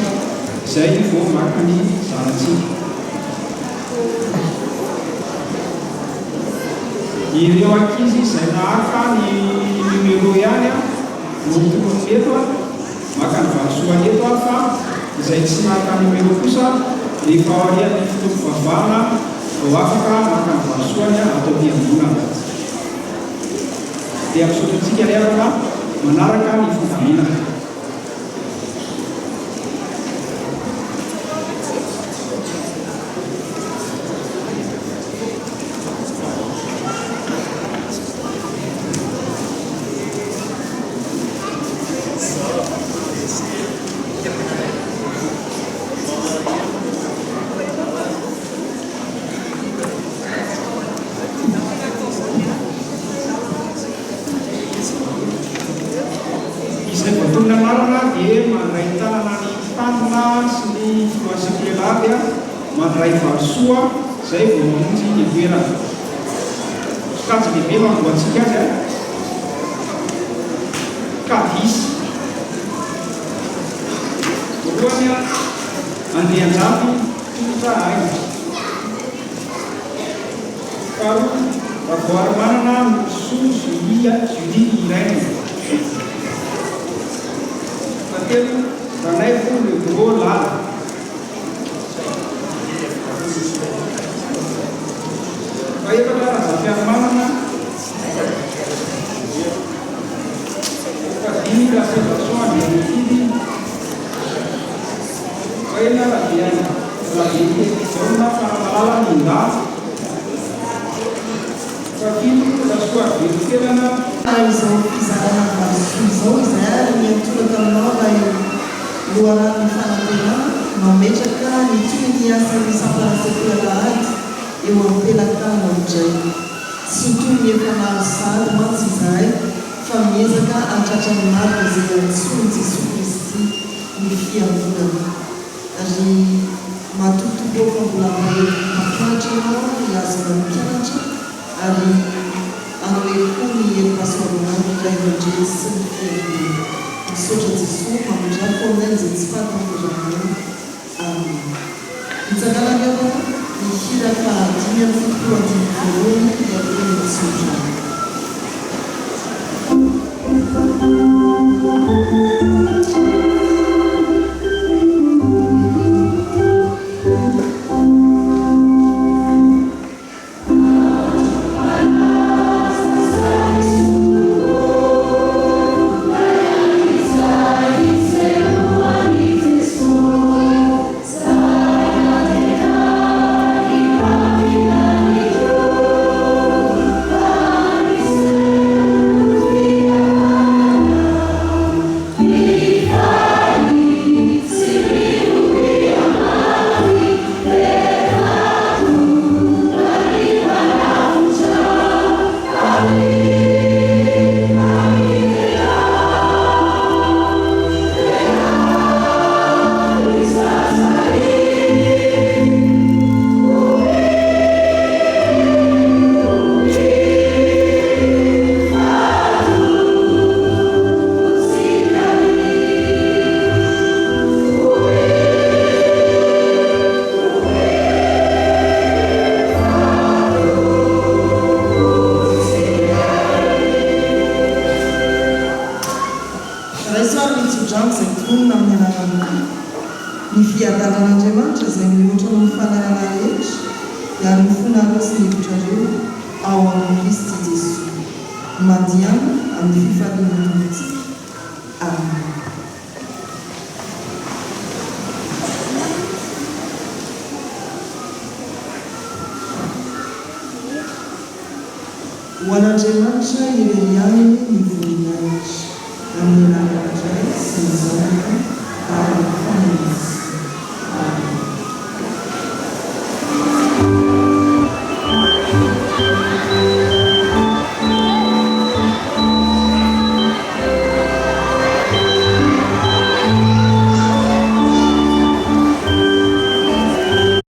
izay vao maka ny zanantsika. Ireo ankizy izay nahaka ny numero ihany no tokony eto maka ny valosoa eto fa izay tsy nahaka numero kosa rehefa ao arian'ny fotoana fivavahana vao afaka maka ny valosoany atao fiangonana. Dia misaotra riavana manaraka ny fandaminana. Izay batoana marana dia mandray tanana ny tanona sy ny filoasekolelady mandray valosoa izay vao mamonjy ny toerana. Sokajy lehibe mamboatsika azy kadisy. Voalohany andehan-jafy tongotra aina. Faharoa ravoary manana Mosoa Julie Irene. Fatelo Ranaivo le gros lala. Faefatra Razafiamanana. Fadimy Conservation Américaine. Faena Raviana Raviana Faramalala Ninda. Fafilo Lascoa Virkelana. Izao fizarana valosoa izao izay ary miantolaka aminao ilay loharany fanatena mametraka ny toy ny asany sampanasekolalahady eo amin'ny pelakana indray sy toy ny efa narosary mantsy izahay fa miezaka antratrany marika izay antsony Jesosy Kristy ny fiangonana ary matotobo fa mbola mampianatra ianao ilazana ny mpianatra ary anao koa ny elim-pasoavana iray mandreny sy ny fiangonana misaotra Jesosy mamondrako aminay izay tsy fatan'irahana amen. Mitsangana miavana ny hira fahadimy amin'ny folo andimy voalohany iavana ny misaotra. Ny fiadanan'Andriamanitra izay mihoatra amin'ny fananana rehetra ary ny fonareo sy ny hevitrareo ao amin'ny Kristy Jesosy mandiana amin'ny fifaliana tompontsika. Amen. Ho an'Andriamanitra irery aminy ny voninahitra amin'ny anarana